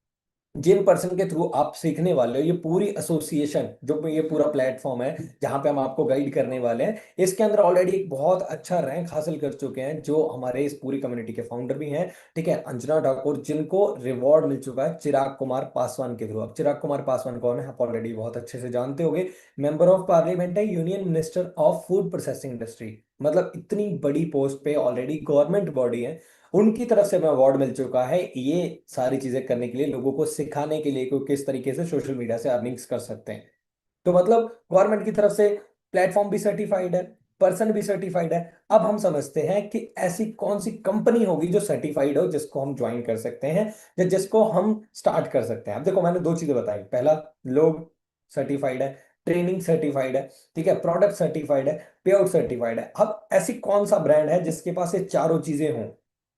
जिन पर्सन के थ्रू आप सीखने वाले हो, ये पूरी एसोसिएशन जो ये पूरा प्लेटफॉर्म है जहां पे हम आपको गाइड करने वाले हैं, इसके अंदर ऑलरेडी एक बहुत अच्छा रैंक हासिल कर चुके हैं जो हमारे इस पूरी कम्युनिटी के फाउंडर भी हैं, ठीक है, अंजना ठाकुर, जिनको रिवॉर्ड मिल चुका है चिराग कुमार पासवान के थ्रू। अब चिराग कुमार पासवान कौन है आप ऑलरेडी बहुत अच्छे से जानते होंगे। मेंबर ऑफ पार्लियामेंट है, union minister of food processing industry, मतलब इतनी बड़ी पोस्ट पे ऑलरेडी गवर्नमेंट बॉडी है, उनकी तरफ से हमें अवार्ड मिल चुका है ये सारी चीजें करने के लिए, लोगों को सिखाने के लिए कि किस तरीके से सोशल मीडिया से अर्निंग्स कर सकते हैं। तो मतलब गवर्नमेंट की तरफ से प्लेटफॉर्म भी सर्टिफाइड है, पर्सन भी सर्टिफाइड है। अब हम समझते हैं कि ऐसी कौन सी कंपनी होगी जो सर्टिफाइड हो, जिसको हम ज्वाइन कर सकते हैं या जिसको हम स्टार्ट कर सकते हैं। अब देखो मैंने दो चीजें बताई, पहला लोग सर्टिफाइड है, ट्रेनिंग सर्टिफाइड है, ठीक है, प्रोडक्ट सर्टिफाइड है, पे आउट सर्टिफाइड है। अब ऐसी कौन सा ब्रांड है जिसके पास ये चारों चीजें हों?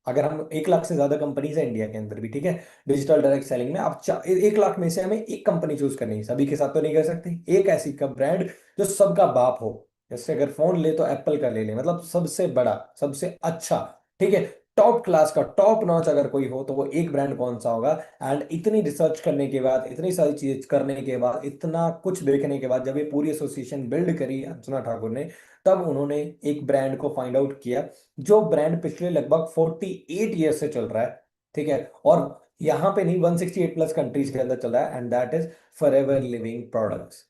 अगर हम 1 लाख से ज्यादा कंपनीज है इंडिया के अंदर भी, ठीक है, डिजिटल डायरेक्ट सेलिंग में, आप 1 लाख में से हमें एक कंपनी चूज करनी है, सभी के साथ तो नहीं कर सकते। एक ऐसी का ब्रांड जो सबका बाप हो, जैसे अगर फोन ले तो एप्पल का ले ले, मतलब सबसे बड़ा सबसे अच्छा, ठीक है, टॉप क्लास का टॉप नॉच अगर कोई हो तो वो एक ब्रांड कौन सा होगा? एंड इतनी रिसर्च करने के बाद, इतनी सारी चीज करने के बाद, इतना कुछ देखने के बाद जब ये पूरी एसोसिएशन बिल्ड करी अर्चना ठाकुर ने, तब उन्होंने एक ब्रांड को फाइंड आउट किया जो ब्रांड पिछले लगभग 48 ईयर से चल रहा है, ठीक है। और यहाँ पे नहीं, 168 प्लस कंट्रीज के अंदर चल रहा है, and that is forever living products.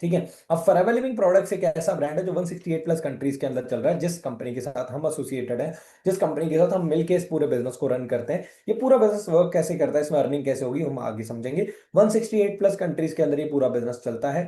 ठीक है। अब फॉरएवर लिविंग प्रोडक्ट्स एक ऐसा ब्रांड है जो 168 प्लस कंट्रीज के अंदर चल रहा है, जिस कंपनी के साथ हम एसोसिएटेड है, जिस कंपनी के साथ हम मिलके इस पूरे बिजनेस को रन करते हैं। ये पूरा बिजनेस वर्क कैसे करता है, इसमें अर्निंग कैसे होगी, हम आगे समझेंगे। 168 प्लस कंट्रीज के अंदर ये पूरा बिजनेस चलता है।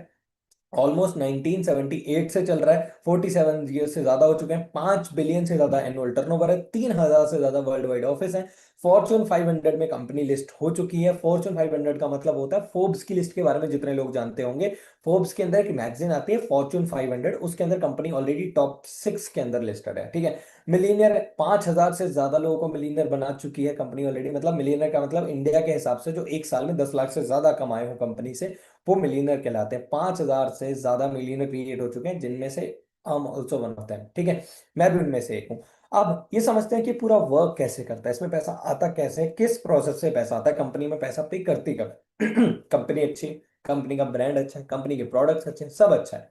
ऑलमोस्ट 1978 से चल रहा है, 47 ईयर से ज्यादा हो चुके हैं। 5 बिलियन से ज्यादा एनुअल टर्नओवर है, 3,000 से ज्यादा वर्ल्ड वाइड ऑफिस है। फॉर्च्यून 500 में कंपनी लिस्ट हो चुकी है। फॉर्च्यून 500 का मतलब होता है फोर्ब्स की लिस्ट के बारे में जितने लोग जानते होंगे। फोर्ब्स के अंदर एक मैगजीन आती है फॉर्च्यून 500, उसके अंदर कंपनी ऑलरेडी टॉप 6 के अंदर लिस्टेड है। ठीक है। मिलीनियर, 5,000 से ज्यादा लोगों को मिलीनियर बना चुकी है कंपनी ऑलरेडी। मतलब मिलीनियर का मतलब इंडिया के हिसाब से जो एक साल में 10 लाख से ज्यादा कमाए हो कंपनी से, वो मिलीनियर कहलाते हैं। 5,000 से ज्यादा मिलीनियर क्रिएट हो चुके हैं, जिनमें से हम ऑल्सो वन ऑफ देम। ठीक है। मैं भी उनमें से एक हूँ। अब ये समझते हैं कि पूरा वर्क कैसे करता है, इसमें पैसा आता कैसे है, किस प्रोसेस से पैसा आता है, कंपनी में पैसा पे करती कब कंपनी अच्छी, कंपनी का ब्रांड अच्छा है, कंपनी के प्रोडक्ट्स अच्छे हैं, सब अच्छा है।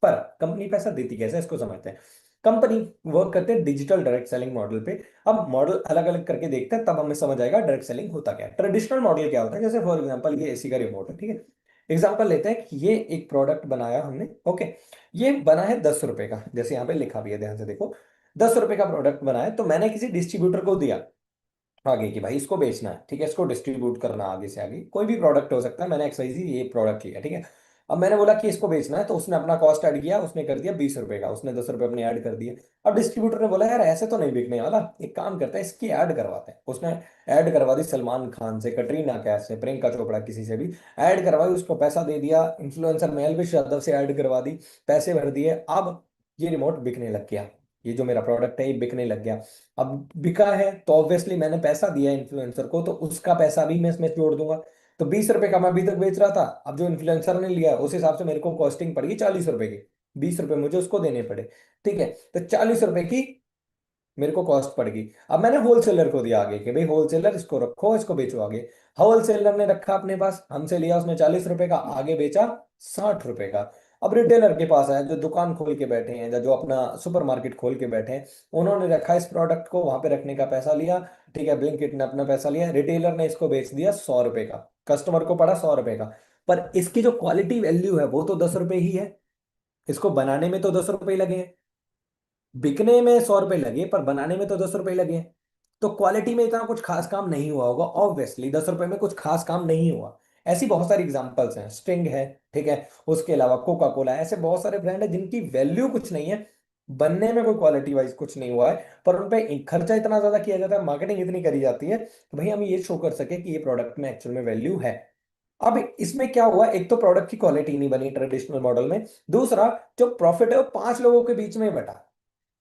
पर कंपनी पैसा देती कैसे है, इसको समझते हैं। कंपनी वर्क करते हैं डिजिटल डायरेक्ट सेलिंग मॉडल पे। अब मॉडल अलग अलग करके देखते हैं, तब हमें समझ आएगा डायरेक्ट सेलिंग होता क्या है। ट्रेडिशनल मॉडल क्या होता है, जैसे फॉर एग्जांपल ये एसी का रिमोट है। ठीक है। एग्जाम्पल लेते हैं कि ये एक प्रोडक्ट बनाया हमने। ओके। ये बना है 10 रुपए का, जैसे यहाँ पे लिखा भी है, ध्यान से देखो। 10 रुपए का प्रोडक्ट बना है, तो मैंने किसी डिस्ट्रीब्यूटर को दिया आगे कि भाई इसको बेचना है। ठीक है। इसको डिस्ट्रीब्यूट करना आगे से आगे, कोई भी प्रोडक्ट हो सकता है। मैंने एक्सवाइजी ये प्रोडक्ट लिया। ठीक है। अब मैंने बोला कि इसको बेचना है, तो उसने अपना कॉस्ट ऐड किया, उसने कर दिया 20 रुपए का, उसने 10 रुपए अपने ऐड कर दिए। अब डिस्ट्रीब्यूटर ने बोला यार ऐसे तो नहीं बिकने वाला, एक काम करता है इसकी ऐड करवाते हैं। उसने ऐड करवा दी सलमान खान से, कटरीना कैफ से, प्रियंका चोपड़ा, किसी से भी ऐड करवाई, उसको पैसा दे दिया। इन्फ्लुएंसर मेलविश यादव से ऐड करवा दी, पैसे भर दिए। अब ये रिमोट बिकने लग गया, ये जो मेरा प्रोडक्ट है ये बिकने लग गया। अब बिका है तो ऑब्वियसली मैंने पैसा दिया इन्फ्लुएंसर को, तो उसका पैसा भी मैं इसमें जोड़ दूंगा। तो 20 रुपए का मैं अभी तक बेच रहा था, अब जो इन्फ्लुएंसर ने लिया उस हिसाब से मेरे को कॉस्टिंग पड़ेगी 40 रुपए की। 20 रुपए मुझे उसको देने पड़े। ठीक है। तो 40 रुपए की मेरे को कॉस्ट पड़ेगी। अब मैंने होलसेलर को दिया आगे कि भाई होलसेलर इसको रखो, इसको बेचो आगे। होलसेलर ने रखा अपने पास, हमसे लिया उसने 40 रुपए का, आगे बेचा 60 रुपए का। अब रिटेलर के पास है, जो दुकान खोल के बैठे हैं या जो अपना सुपरमार्केट खोल के बैठे हैं, उन्होंने रखा इस प्रोडक्ट को, वहां पे रखने का पैसा लिया। ठीक है। ब्लिंकिट ने अपना पैसा लिया, रिटेलर ने इसको बेच दिया 100 रुपए का, कस्टमर को पड़ा 100 रुपए का। पर इसकी जो क्वालिटी वैल्यू है वो तो 10 रुपए ही है। इसको बनाने में तो 10 रुपए ही लगे हैं, बिकने में 100 रुपए लगे, पर बनाने में तो 10 रुपए लगे हैं। तो क्वालिटी में इतना कुछ खास काम नहीं हुआ होगा, ऑब्वियसली 10 रुपए में कुछ खास काम नहीं हुआ। ऐसी बहुत सारी एग्जांपल्स हैं, स्टिंग है। ठीक है। उसके अलावा कोका कोला, ऐसे बहुत सारे ब्रांड है जिनकी वैल्यू कुछ नहीं है, बनने में कोई क्वालिटी वाइज कुछ नहीं हुआ है, पर उन पे खर्चा इतना ज्यादा किया जाता है, मार्केटिंग इतनी करी जाती है कि भाई हम ये शो कर सके कि ये प्रोडक्ट में एक्चुअल में वैल्यू है। अब इसमें क्या हुआ, एक तो प्रोडक्ट की क्वालिटी नहीं बनी ट्रेडिशनल मॉडल में, दूसरा जो प्रॉफिट है वो 5 लोगों के बीच में ही बटा।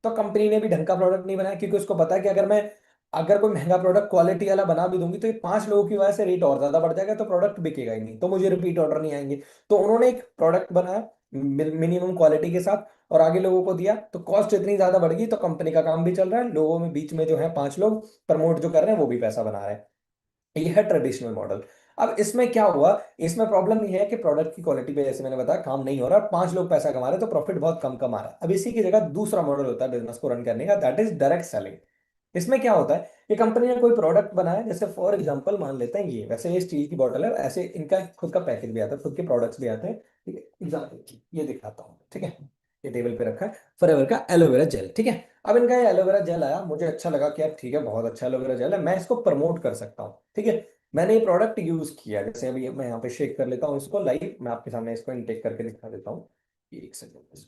तो कंपनी ने भी ढंग का प्रोडक्ट नहीं बनाया, क्योंकि उसको पता है कि अगर कोई महंगा प्रोडक्ट क्वालिटी वाला बना भी दूंगी तो ये 5 लोगों की वजह से रेट और ज्यादा बढ़ जाएगा, तो प्रोडक्ट बिकेगा ही नहीं, तो मुझे रिपीट ऑर्डर नहीं आएंगे। तो उन्होंने एक प्रोडक्ट बनाया मिनिमम क्वालिटी के साथ और आगे लोगों को दिया, तो कॉस्ट इतनी ज्यादा बढ़ गई, तो कंपनी का काम भी चल रहा है, लोगों में बीच में जो है 5 लोग प्रमोट जो कर रहे हैं वो भी पैसा बना रहे हैं। ये है ट्रेडिशनल मॉडल। अब इसमें क्या हुआ, इसमें प्रॉब्लम ये है कि प्रोडक्ट की क्वालिटी पे जैसे मैंने बताया काम नहीं हो रहा, 5 लोग पैसा कमा रहे हैं, तो प्रॉफिट बहुत कम कमा रहा है। अब इसी की जगह दूसरा मॉडल होता है बिजनेस को रन करने का, दैट इज डायरेक्ट सेलिंग। इसमें क्या होता है, ये कंपनी ने कोई प्रोडक्ट बनाया, जैसे फॉर एग्जांपल मान लेते हैं ये, वैसे ये स्टील की बॉटल है, ऐसे इनका खुद का पैकेज भी आता है, खुद के प्रोडक्ट्स भी आते हैं। ठीक है। एग्जाम्पल ये दिखाता हूँ। ठीक है। ये टेबल पे रखा है फॉरएवर का एलोवेरा जेल। ठीक है। अब इनका ये एलोवेरा जेल आया, मुझे अच्छा लगा कि यार ठीक है बहुत अच्छा एलोवेरा जेल है, मैं इसको प्रमोट कर सकता हूँ। ठीक है। मैंने ये प्रोडक्ट यूज किया, जैसे अभी मैं यहाँ पे शेक कर लेता हूँ इसको लाइव, मैं आपके सामने इसको इनटेक करके दिखा देता हूँ। एक सेकंड।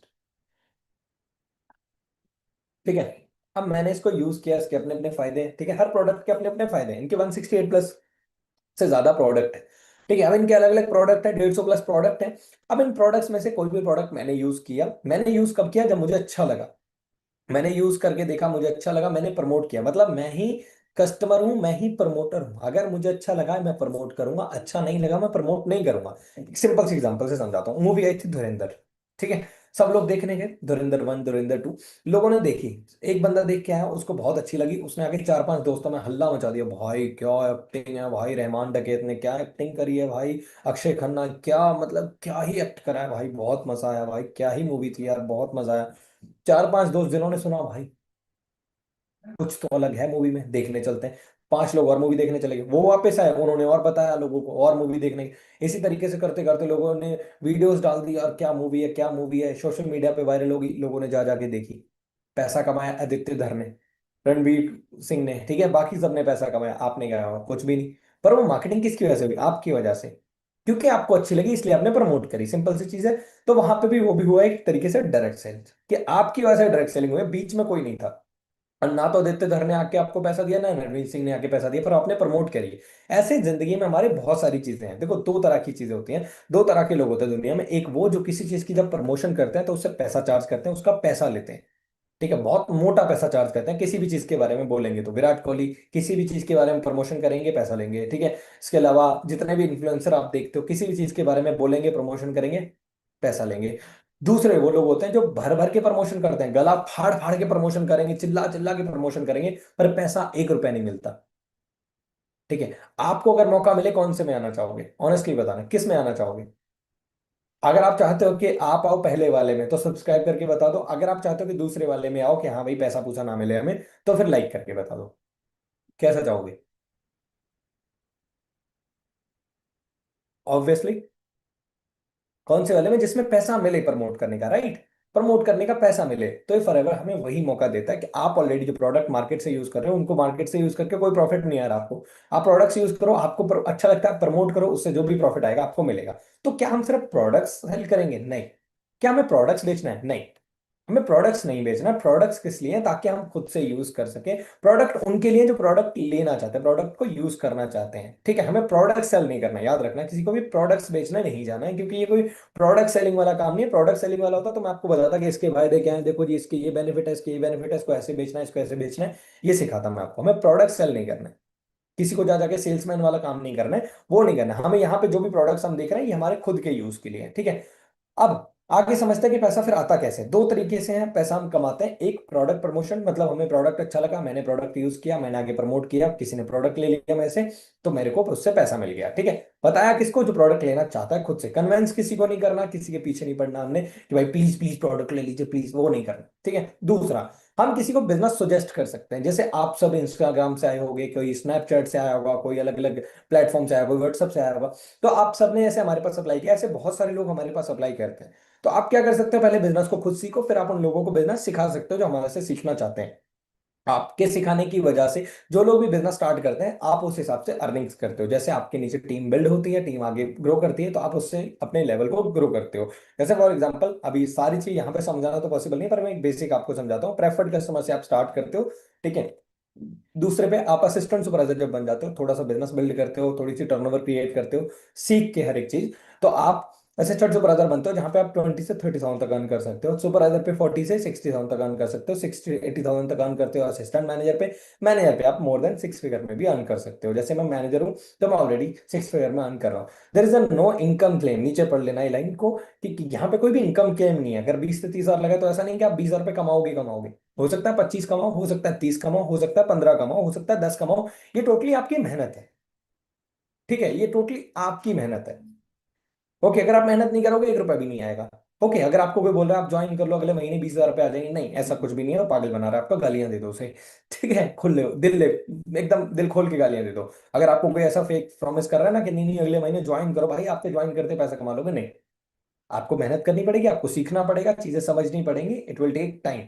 ठीक है। अब मैंने इसको यूज किया, इसके अपने अपने फायदे हैं। ठीक है। हर प्रोडक्ट के अपने अपने फायदे हैं, इनके 168 प्लस से ज्यादा प्रोडक्ट है। ठीक है। अब इनके अलग अलग प्रोडक्ट है, 150 प्लस प्रोडक्ट है। अब इन प्रोडक्ट्स में से कोई भी प्रोडक्ट मैंने यूज किया, मैंने यूज कब किया, जब मुझे अच्छा लगा, मैंने यूज करके देखा, मुझे अच्छा लगा, मैंने प्रमोट किया। मतलब मैं ही कस्टमर हूं, मैं ही प्रमोटर हूं। अगर मुझे अच्छा लगा मैं प्रमोट करूंगा, अच्छा नहीं लगा मैं प्रमोट नहीं करूंगा। एक सिंपल सी एग्जांपल से समझाता हूँ। मूवी आई थी धुरंधर। ठीक है। सब लोग देखने गए, धुरंधर 1, धुरंधर 2, लोगों ने देखी। एक बंदा देख के आया, उसको बहुत अच्छी लगी, उसने आगे 4-5 दोस्तों में हल्ला मचा दिया, भाई क्या एक्टिंग है भाई, रहमान डकैत ने क्या एक्टिंग करी है भाई, अक्षय खन्ना क्या मतलब क्या ही एक्ट करा है भाई, बहुत मजा आया भाई, क्या ही मूवी थी यार, बहुत मजा आया। 4-5 दोस्त जिन्होंने सुना, भाई कुछ तो अलग है मूवी में, देखने चलते हैं। 5 लोग और मूवी देखने चले गए, वो वापस आए, उन्होंने और बताया लोगों को और मूवी देखने की। इसी तरीके से करते करते लोगों ने वीडियोस डाल दी, और क्या मूवी है क्या मूवी है, सोशल मीडिया पे वायरल होगी, लोगों ने जा जाके देखी। पैसा कमाया आदित्य धर ने, रणवीर सिंह ने, ठीक है, बाकी सबने पैसा कमाया, आपने क्या कमाया? कुछ भी नहीं। पर वो मार्केटिंग किसकी वजह से हुई? आपकी वजह से। क्योंकि आपको अच्छी लगी इसलिए आपने प्रमोट करी, सिंपल सी चीज है। तो वहां पे भी वो भी हुआ एक तरीके से डायरेक्ट सेलिंग, कि आपकी वजह से डायरेक्ट सेलिंग हुई, बीच में कोई नहीं था। और ना तो आदित्य धर ने आके आपको पैसा दिया, ना रणवीर सिंह ने आके पैसा दिया, पर आपने प्रमोट करी। ऐसे जिंदगी में हमारे बहुत सारी चीजें हैं। देखो, दो तरह की चीजें होती हैं, दो तरह के लोग होते हैं दुनिया में। एक वो जो किसी चीज की जब प्रमोशन करते हैं तो उससे पैसा चार्ज करते हैं, उसका पैसा लेते हैं, ठीक है, बहुत मोटा पैसा चार्ज करते हैं। किसी भी चीज के बारे में बोलेंगे तो विराट कोहली किसी भी चीज के बारे में प्रमोशन करेंगे, पैसा लेंगे, ठीक है। इसके अलावा जितने भी इन्फ्लुएंसर आप देखते हो, किसी भी चीज के बारे में बोलेंगे, प्रमोशन करेंगे, पैसा लेंगे। दूसरे वो लोग होते हैं जो भर भर के प्रमोशन करते हैं, गला फाड़ फाड़ के प्रमोशन करेंगे, चिल्ला चिल्ला के प्रमोशन करेंगे, पर पैसा 1 रुपया नहीं मिलता, ठीक है। आपको अगर मौका मिले, कौन से में आना चाहोगे? ऑनेस्टली बताना, किस में आना चाहोगे? अगर आप चाहते हो कि आप आओ पहले वाले में तो सब्सक्राइब करके बता दो, अगर आप चाहते हो कि दूसरे वाले में आओ कि हाँ भाई पैसा पूसा ना मिले हमें, तो फिर लाइक करके बता दो। कैसा चाहोगे? ऑब्वियसली कौन से वाले में? जिसमें पैसा मिले प्रमोट करने का, राइट। प्रमोट करने का पैसा मिले, तो ये फॉरएवर हमें वही मौका देता है कि आप ऑलरेडी जो प्रोडक्ट मार्केट से यूज कर रहे हो, उनको मार्केट से यूज करके कोई प्रॉफिट नहीं आ रहा आपको, आप प्रोडक्ट्स यूज करो, आपको अच्छा लगता है, प्रमोट करो, उससे जो भी प्रॉफिट आएगा आपको मिलेगा। तो क्या हम सिर्फ प्रोडक्ट्स सेल करेंगे? नहीं। क्या हमें प्रोडक्ट्स बेचना है? नहीं। हमें प्रोडक्ट्स नहीं बेचना। प्रोडक्ट्स किस लिए हैं? ताकि हम खुद से यूज कर सके। प्रोडक्ट उनके लिए जो प्रोडक्ट लेना चाहते हैं, प्रोडक्ट को यूज करना चाहते हैं, ठीक है। हमें प्रोडक्ट सेल नहीं करना, याद रखना, किसी को भी प्रोडक्ट्स बेचने नहीं जाना है, क्योंकि ये कोई प्रोडक्ट सेलिंग वाला काम नहीं है। प्रोडक्ट सेलिंग वाला होता तो मैं आपको बताता कि इसके फायदे क्या हैं, देखो जी इसके ये बेनिफिट है, इसके ये बेनिफिट है, इसको ऐसे बेचना है, इसको ऐसे बेचना है, ये सिखाता मैं आपको। हमें प्रोडक्ट सेल नहीं करना है, किसी को जा जाके सेल्समैन वाला काम नहीं करना है, वो नहीं करना है। हमें यहाँ पे जो भी प्रोडक्ट्स हम देख रहे हैं ये हमारे खुद के यूज के लिए है, ठीक है। अब आगे समझते हैं कि पैसा फिर आता कैसे। दो तरीके से है पैसा हम कमाते हैं। एक प्रोडक्ट प्रमोशन, मतलब हमें प्रोडक्ट अच्छा लगा, मैंने प्रोडक्ट यूज किया, मैंने आगे प्रमोट किया, किसी ने प्रोडक्ट ले लिया मेरे से, तो मेरे को उससे पैसा मिल गया, ठीक है। बताया किसको? जो प्रोडक्ट लेना चाहता है खुद से। कन्वेंस किसी को नहीं करना, किसी के पीछे नहीं पड़ना हमने कि भाई प्लीज प्लीज प्रोडक्ट ले लीजिए प्लीज, वो नहीं करना, ठीक है। दूसरा, हम किसी को बिजनेस सजेस्ट कर सकते हैं। जैसे आप सब इंस्टाग्राम से आए होंगे, कोई स्नैपचैट से आया होगा, कोई अलग अलग प्लेटफॉर्म से आया होगा, व्हाट्सएप से आया होगा, तो आप सबने ऐसे हमारे पास अप्लाई किया। ऐसे बहुत सारे लोग हमारे पास अप्लाई करते हैं। तो आप क्या कर सकते हो? पहले बिजनेस को खुद सीखो, फिर आप उन लोगों को बिजनेस सिखा सकते हो जो हमारे से सीखना चाहते हैं। आपके सिखाने की वजह से जो लोग भी बिजनेस स्टार्ट करते हैं, आप उस हिसाब से अर्निंग्स करते हो। जैसे आपके नीचे टीम बिल्ड होती है, टीम आगे ग्रो करती है, तो आप उससे अपने लेवल को ग्रो करते हो। जैसे फॉर एग्जांपल, अभी सारी चीज यहाँ पे समझाना तो पॉसिबल नहीं, पर मैं एक बेसिक आपको समझाता हूँ। प्रेफर्ड कस्टमर से आप स्टार्ट करते हो, ठीक है। दूसरे पे आप असिस्टेंट सुपरवाइजर जब बन जाते हो, थोड़ा सा बिजनेस बिल्ड करते हो, थोड़ी सी टर्नओवर क्रिएट करते हो, सीख के हर एक चीज, तो आप असिस्टेंट सुपरवाइजर बनते हो, जहां पे आप 20 से 30,000 तक अर्न कर सकते हो। सुपरवाइजर पे 40 से 60,000 तक अर्न कर सकते हो, 60 80,000 तक अर्न करते हो। असिस्टेंट मैनेजर पे, मैनेजर पे आप मोर देन 6 फिगर में भी अर्न कर सकते हो। जैसे मैं मैनेजर हूँ, तो मैं ऑलरेडी 6 फिगर में अर्न कर रहा हूँ। There is a no income claim, नीचे पढ़ लेना ये लाइन को, कि यहाँ पे कोई भी इनकम क्लेम नहीं है। अगर 20 से 30 हजार लगा तो ऐसा नहीं कि आप 20 हजार कमाओगे कमाओगे। हो सकता है 25 कमाओ, हो सकता है 30 कमाओ, हो सकता है 15 कमाओ, हो सकता है 10 कमाओ। ये टोटली आपकी मेहनत है, ठीक है, ये टोटली आपकी मेहनत है। ओके, अगर आप मेहनत नहीं करोगे 1 रुपया भी नहीं आएगा। ओके, अगर आपको कोई बोल रहा है आप ज्वाइन कर लो अगले महीने 20 हजार रुपये आ जाएंगे, नहीं, ऐसा कुछ भी नहीं है, वो पागल बना रहा है आपको, गालियां दे दो उसे। ठीक है, खुल ले दिल ले, एकदम दिल खोल के गालियां दे दो। अगर आपको कोई ऐसा फेक प्रॉमिस कर रहा है ना कि नहीं नहीं अगले महीने ज्वाइन करो, भाई आपके ज्वाइन करते पैसा कमा लोगे? नहीं, आपको मेहनत करनी पड़ेगी, आपको सीखना पड़ेगा, चीजें समझनी पड़ेंगी, इट विल टेक टाइम।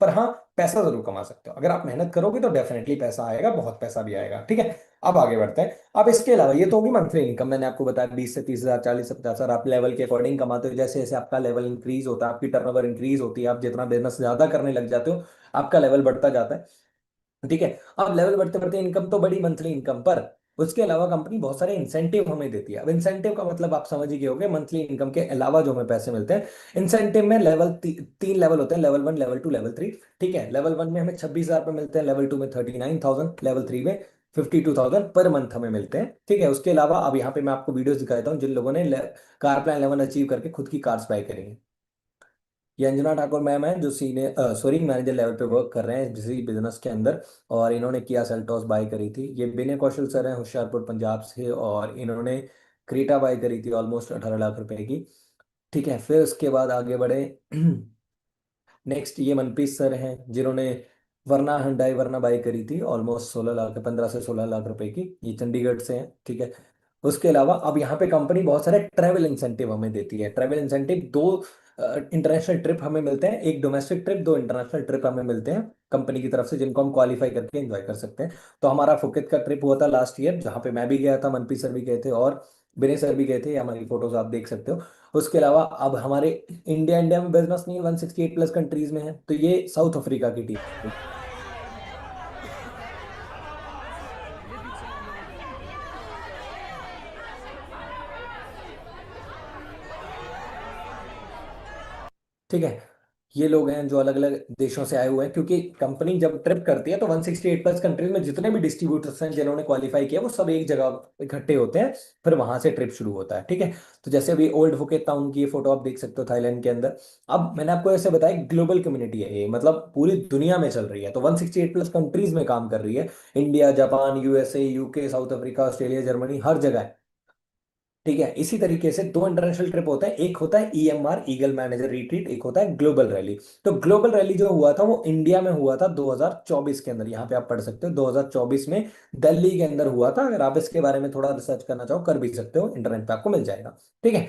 पर हाँ, पैसा जरूर कमा सकते हो अगर आप मेहनत करोगे, तो डेफिनेटली पैसा आएगा, बहुत पैसा भी आएगा, ठीक है। अब आगे बढ़ते हैं। अब इसके अलावा ये तो होगी मंथली इनकम, मैंने आपको बताया 20 से 30 हजार, 40 से 50 हजार, आप लेवल के अकॉर्डिंग कमाते हो। जैसे जैसे आपका लेवल इंक्रीज होता है, आपकी टर्नओवर इंक्रीज होती है, आप जितना बिजनेस ज्यादा करने लग जाते हो, आपका लेवल बढ़ता जाता है, ठीक है। अब लेवल बढ़ते बढ़ते इनकम तो बड़ी मंथली इनकम, पर उसके अलावा कंपनी बहुत सारे इंसेंटिव हमें देती है। अब इंसेंटिव का मतलब आप समझ ही गए होंगे, मंथली इनकम के अलावा जो हमें पैसे मिलते हैं। इंसेंटिव में तीन लेवल होते हैं, लेवल 1, लेवल 2, लेवल 3, ठीक है। लेवल 1 में हमें 26 हजार मिलते हैं, लेवल 2 में 39,000, लेवल 3 में 52,000 पर मंथ हमें मिलते हैं, ठीक है। उसके अलावा अब यहाँ पे मैं आपको वीडियोस दिखाता हूँ जिन लोगों ने कार प्लान 11 अचीव करके खुद की कार्स बाय करी हैं। ये अंजना ठाकुर मैम है जो सीनियर सॉरी मैनेजर लेवल पे वर्क कर रहे हैं किसी बिजनेस के अंदर, और इन्होंने किया सेल्टॉस बाय करी थी। ये विनय कौशल सर हैं होशियारपुर पंजाब से, और इन्होंने क्रेटा बाय करी थी ऑलमोस्ट 18 लाख रुपए की, ठीक है। फिर उसके बाद आगे बढ़े। नेक्स्ट ये मनप्रीत सर हैं जिन्होंने वरना हुंडई वरना बाई करी थी, ऑलमोस्ट 16 लाख, 15 से 16 लाख रुपए की, ये चंडीगढ़ से है, ठीक है। उसके अलावा अब यहाँ पे कंपनी बहुत सारे ट्रैवल इंसेंटिव हमें देती है। ट्रैवल इंसेंटिव दो इंटरनेशनल ट्रिप हमें मिलते हैं, एक डोमेस्टिक ट्रिप, दो इंटरनेशनल ट्रिप हमें मिलते हैं कंपनी की तरफ से, जिनको हम क्वालिफाई करके एंजॉय कर सकते हैं। तो हमारा फुकेत का ट्रिप हुआ था लास्ट ईयर, जहाँ पे मैं भी गया था, मनप्रीत सर भी गए थे और विनय सर भी गए थे, ये हमारी फोटोज आप देख सकते हो। उसके अलावा अब हमारे इंडिया इंडिया में बिजनेस नहीं 168 प्लस कंट्रीज में है, तो ये साउथ अफ्रीका की टीम। ठीक है, ये लोग हैं जो अलग अलग देशों से आए हुए हैं, क्योंकि कंपनी जब ट्रिप करती है तो 168 प्लस कंट्रीज में जितने भी डिस्ट्रीब्यूटर्स हैं जिन्होंने क्वालिफाई किया, वो सब एक जगह इकट्ठे होते हैं, फिर वहां से ट्रिप शुरू होता है, ठीक है। तो जैसे अभी ओल्ड फुकेत टाउन की ये फोटो आप देख सकते हो थाईलैंड के अंदर। अब मैंने आपको ऐसे बताया ग्लोबल कम्युनिटी है ये, मतलब पूरी दुनिया में चल रही है, तो 168 प्लस कंट्रीज में काम कर रही है। India, Japan, USA, UK, South Africa, Australia, Germany, हर जगह है, ठीक है। इसी तरीके से दो इंटरनेशनल ट्रिप होता है, एक होता है ईएमआर, ईगल मैनेजर रिट्रीट, एक होता है ग्लोबल रैली। तो ग्लोबल रैली जो हुआ था वो इंडिया में हुआ था 2024 के अंदर, यहाँ पे आप पढ़ सकते हो 2024 में दिल्ली के अंदर हुआ था। अगर आप इसके बारे में थोड़ा रिसर्च करना चाहो कर भी सकते हो, इंटरनेट पे आपको मिल जाएगा, ठीक है।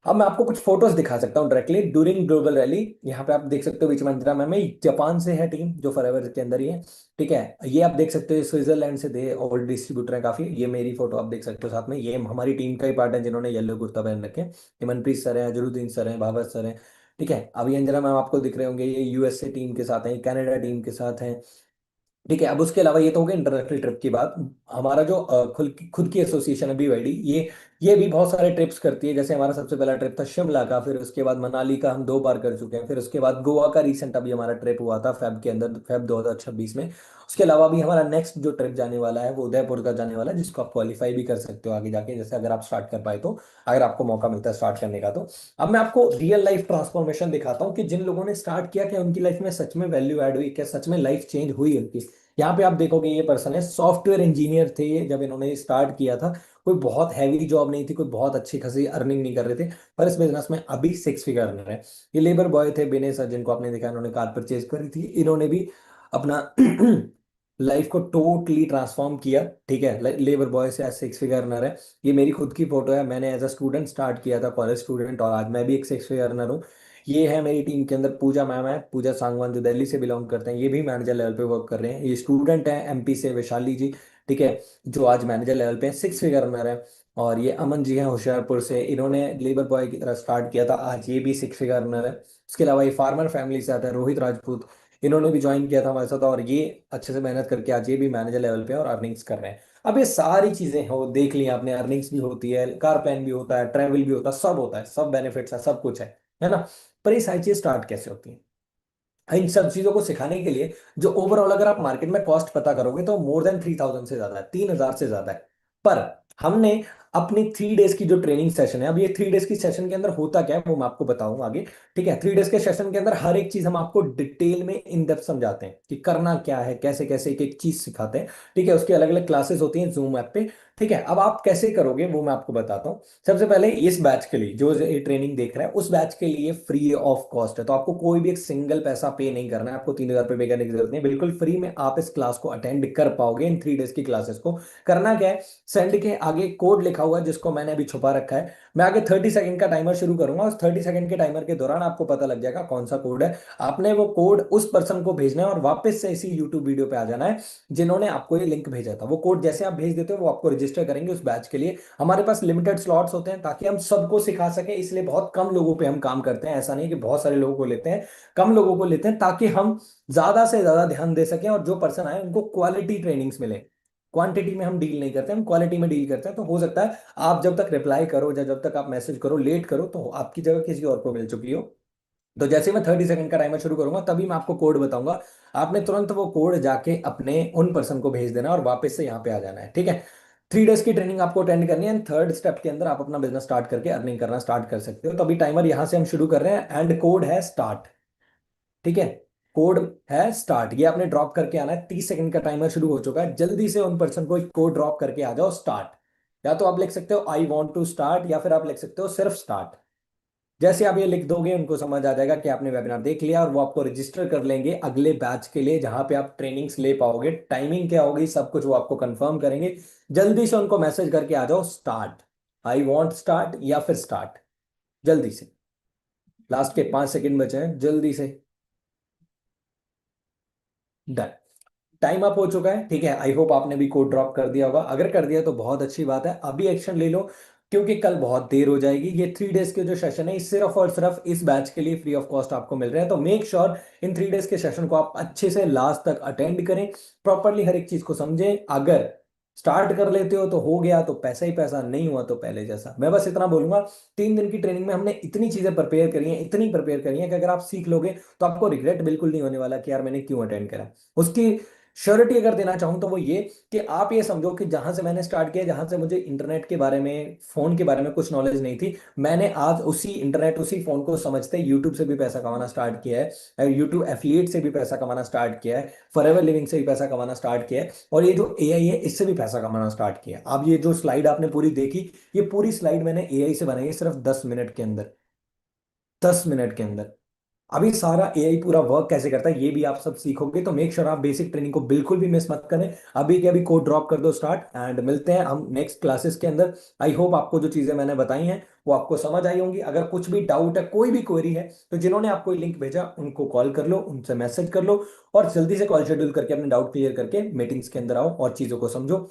अब मैं आपको कुछ फोटोज दिखा सकता हूँ डायरेक्टली ड्यूरिंग ग्लोबल रैली। यहाँ पे आप देख सकते हो बीच में अंतरा मैम है, जापान से है टीम जो फॉरएवर के अंदर ही है, ठीक है। ये आप देख सकते हो स्विट्जरलैंड से दे ओल्ड डिस्ट्रीब्यूटर है काफी। ये मेरी फोटो आप देख सकते हो साथ में, ये हमारी टीम का ही पार्ट है जिन्होंने येलो कुर्ता पहन रखे हैं। हिमनप्रीत सर हैं, अजरुद्दीन सर हैं, भागवत सर हैं, ठीक है। अभी अंजना मैम आपको दिख रहे होंगे, ये यूएसए टीम के साथ हैं, कनाडा टीम के साथ हैं, ठीक है। अब उसके अलावा ये तो हो गया इंटरनेशनल ट्रिप की बात। हमारा जो खुद की एसोसिएशन है बीवाईडी, ये भी बहुत सारे ट्रिप्स करती है। जैसे हमारा सबसे पहला ट्रिप था शिमला का, फिर उसके बाद मनाली का हम 2 बार कर चुके हैं, फिर उसके बाद गोवा का रिसेंट अभी हमारा ट्रिप हुआ था फेब के अंदर, फेब 2026 में। उसके अलावा भी हमारा नेक्स्ट जो ट्रिप जाने वाला है वो उदयपुर का जाने वाला है, जिसको आप क्वालिफाई भी कर सकते हो आगे जाके, जैसे अगर आप स्टार्ट कर पाए तो, अगर आपको मौका मिलता है स्टार्ट करने का तो। अब मैं आपको रियल लाइफ ट्रांसफॉर्मेशन दिखाता हूँ कि जिन लोगों ने स्टार्ट किया, क्या उनकी लाइफ में सच में वैल्यू ऐड हुई, क्या सच में लाइफ चेंज हुई उनकी। यहाँ पे आप देखोगे ये पर्सन है, सॉफ्टवेयर इंजीनियर थे ये जब इन्होंने स्टार्ट किया था। कोई बहुत हैवी जॉब नहीं थी, कोई बहुत अच्छी खासी अर्निंग नहीं कर रहे थे, पर इस बिजनेस में अभी 6 फिगर अर्नर है। ये लेबर बॉय थे विनय सर, जिनको आपने देखा इन्होंने कार परचेज करी थी, इन्होंने भी अपना लाइफ को टोटली ट्रांसफॉर्म किया, ठीक है। लेबर बॉय से आज 6 फिगर अर्नर है। ये मेरी खुद की फोटो है, मैंने एज अ स्टूडेंट स्टार्ट किया था, कॉलेज स्टूडेंट, और आज मैं भी एक 6 फिगर अर्नर हूँ। ये है मेरी टीम के अंदर पूजा मैम है, पूजा सांगवान, जो दिल्ली से बिलोंग करते हैं, ये भी मैनेजर लेवल पे वर्क कर रहे हैं। ये स्टूडेंट है एमपी से, वैशाली जी, ठीक है, जो आज मैनेजर लेवल पे 6 फिगर रनर है। और ये अमन जी हैं होशियारपुर से, इन्होंने लेबर बॉय की तरह स्टार्ट किया था, आज ये भी 6 फिगर रनर है। उसके अलावा ये फार्मर फैमिली से आता है रोहित राजपूत, इन्होंने भी ज्वाइन किया था हमारे साथ, और ये अच्छे से मेहनत करके आज ये भी मैनेजर लेवल पे और अर्निंग्स कर रहे हैं। अब ये सारी चीजें हो देख ली आपने, अर्निंग्स भी होती है, कार प्लान भी होता है, ट्रैवल भी होता है, सब होता है, सब बेनिफिट्स है, सब कुछ है ना। पर ये सारी चीज स्टार्ट कैसे होती है, इन सब चीजों को सिखाने के लिए जो ओवरऑल अगर आप मार्केट में कॉस्ट पता करोगे तो मोर देन 3000 से ज्यादा है, 3000 से ज्यादा है। पर हमने अपनी 3 डेज की जो ट्रेनिंग सेशन है, अब ये 3 डेज की सेशन के अंदर होता क्या है वो मैं आपको बताऊं आगे, ठीक है। 3 डेज के सेशन के अंदर हर एक चीज हम आपको डिटेल में इन डेप्थ समझाते हैं कि करना क्या है, कैसे कैसे एक एक चीज सिखाते हैं, ठीक है। उसकी अलग अलग क्लासेस होती हैं जूम ऐप पे, ठीक है। अब आप कैसे करोगे वो मैं आपको बताता हूँ। सबसे पहले इस बैच के लिए जो ये ट्रेनिंग देख रहा है, उस बैच के लिए फ्री ऑफ कॉस्ट है, तो आपको कोई भी एक सिंगल पैसा पे नहीं करना है, आपको 3000 रुपये पे करने की जरूरत नहीं, बिल्कुल फ्री में आप इस क्लास को अटेंड कर पाओगे। इन 3 डेज की क्लासेस को करना क्या है, सेंड के आगे कोड लिखा हुआ है जिसको मैंने अभी छुपा रखा है, मैं आगे 30 सेकंड का टाइमर शुरू करूंगा, उस 30 सेकंड के टाइमर के दौरान आपको पता लग जाएगा कौन सा कोड है। आपने वो कोड उस पर्सन को भेजना है और वापस से इसी यूट्यूब वीडियो पे आ जाना है जिन्होंने आपको ये लिंक भेजा था। वो कोड जैसे आप भेज देते हो वो आपको रजिस्टर करेंगे उस बैच के लिए। हमारे पास लिमिटेड स्लॉट्स होते हैं ताकि हम सबको सिखा सके, इसलिए बहुत कम लोगों पे हम काम करते हैं, ऐसा नहीं कि बहुत सारे लोगों को लेते हैं, कम लोगों को लेते हैं ताकि हम ज्यादा से ज्यादा ध्यान दे सकें और जो पर्सन आए उनको क्वालिटी ट्रेनिंग्स मिले। क्वांटिटी में हम डील नहीं करते, हम क्वालिटी में डील करते हैं। तो हो सकता है आप जब तक रिप्लाई करो या जब तक आप मैसेज करो लेट करो तो आपकी जगह किसी और को मिल चुकी हो। तो जैसे मैं 30 सेकंड का टाइमर शुरू करूंगा तभी मैं आपको कोड बताऊंगा, आपने तुरंत वो कोड जाके अपने उन पर्सन को भेज देना और वापस से यहाँ पे आ जाना है, ठीक है। 3 डेज की ट्रेनिंग आपको अटेंड करनी है, एंड थर्ड स्टेप के अंदर आप अपना बिजनेस स्टार्ट करके अर्निंग करना स्टार्ट कर सकते हो। तो अभी टाइमर यहाँ से हम शुरू कर रहे हैं एंड कोड है स्टार्ट, ठीक है। कोड है स्टार्ट, ये आपने ड्रॉप करके आना है। 30 सेकंड का टाइमर शुरू हो चुका है, जल्दी से उन पर्सन को एक कोड ड्रॉप करके आ जाओ स्टार्ट। या तो आप लिख सकते हो आई वॉन्ट टू स्टार्ट, या फिर आप लिख सकते हो सिर्फ स्टार्ट, जैसे आप ये लिख दोगे उनको समझ आ जाएगा कि आपने वेबिनार देख लिया, और वो आपको रजिस्टर कर लेंगे अगले बैच के लिए जहां पे आप ट्रेनिंग्स ले पाओगे। टाइमिंग क्या होगी सब कुछ वो आपको कंफर्म करेंगे। जल्दी से उनको मैसेज करके आ जाओ स्टार्ट, आई वॉन्ट स्टार्ट या फिर स्टार्ट, जल्दी से। लास्ट के 5 सेकंड बचे हैं, जल्दी से। डन। टाइम अप हो चुका है, ठीक है। आई होप आपने भी कोड ड्रॉप कर दिया होगा, अगर कर दिया तो बहुत अच्छी बात है। अभी एक्शन ले लो, क्योंकि कल बहुत देर हो जाएगी। ये 3 डेज के जो सेशन है सिर्फ और सिर्फ इस बैच के लिए फ्री ऑफ कॉस्ट आपको मिल रहे हैं। तो मेक श्योर इन 3 डेज के सेशन को आप अच्छे से लास्ट तक अटेंड करें, प्रॉपरली हर एक चीज को समझें। अगर स्टार्ट कर लेते हो तो हो गया, तो पैसा ही पैसा, नहीं हुआ तो पहले जैसा। मैं बस इतना बोलूंगा, 3 दिन की ट्रेनिंग में हमने इतनी चीजें प्रिपेयर करी हैं, इतनी प्रिपेयर करी हैं कि अगर आप सीख लोगे तो आपको रिग्रेट बिल्कुल नहीं होने वाला कि यार मैंने क्यों अटेंड करा। उसकी श्योरिटी अगर देना चाहूं तो वो ये कि आप ये समझो कि जहां से मैंने स्टार्ट किया, जहां से मुझे इंटरनेट के बारे में, फोन के बारे में कुछ नॉलेज नहीं थी, मैंने आज उसी इंटरनेट, उसी फोन को समझते यूट्यूब से भी पैसा कमाना स्टार्ट किया है, यूट्यूब एफिलिएट से भी पैसा कमाना स्टार्ट किया है, फॉरएवर लिविंग से भी पैसा कमाना स्टार्ट किया है, और ये जो एआई है इससे भी पैसा कमाना स्टार्ट किया है। अब ये जो स्लाइड आपने पूरी देखी, ये पूरी स्लाइड मैंने एआई से बनाई है सिर्फ 10 मिनट के अंदर, 10 मिनट के अंदर। अभी सारा एआई पूरा वर्क कैसे करता है ये भी आप सब सीखोगे। तो मेक श्योर आप बेसिक ट्रेनिंग को बिल्कुल भी मिस मत करें। अभी के अभी कोड ड्रॉप कर दो स्टार्ट, एंड मिलते हैं हम नेक्स्ट क्लासेस के अंदर। आई होप आपको जो चीजें मैंने बताई हैं वो आपको समझ आई होंगी। अगर कुछ भी डाउट है, कोई भी क्वेरी है, तो जिन्होंने आपको लिंक भेजा उनको कॉल कर लो, उनसे मैसेज कर लो, और जल्दी से कॉल शेड्यूल करके अपने डाउट क्लियर करके मीटिंग्स के अंदर आओ और चीजों को समझो।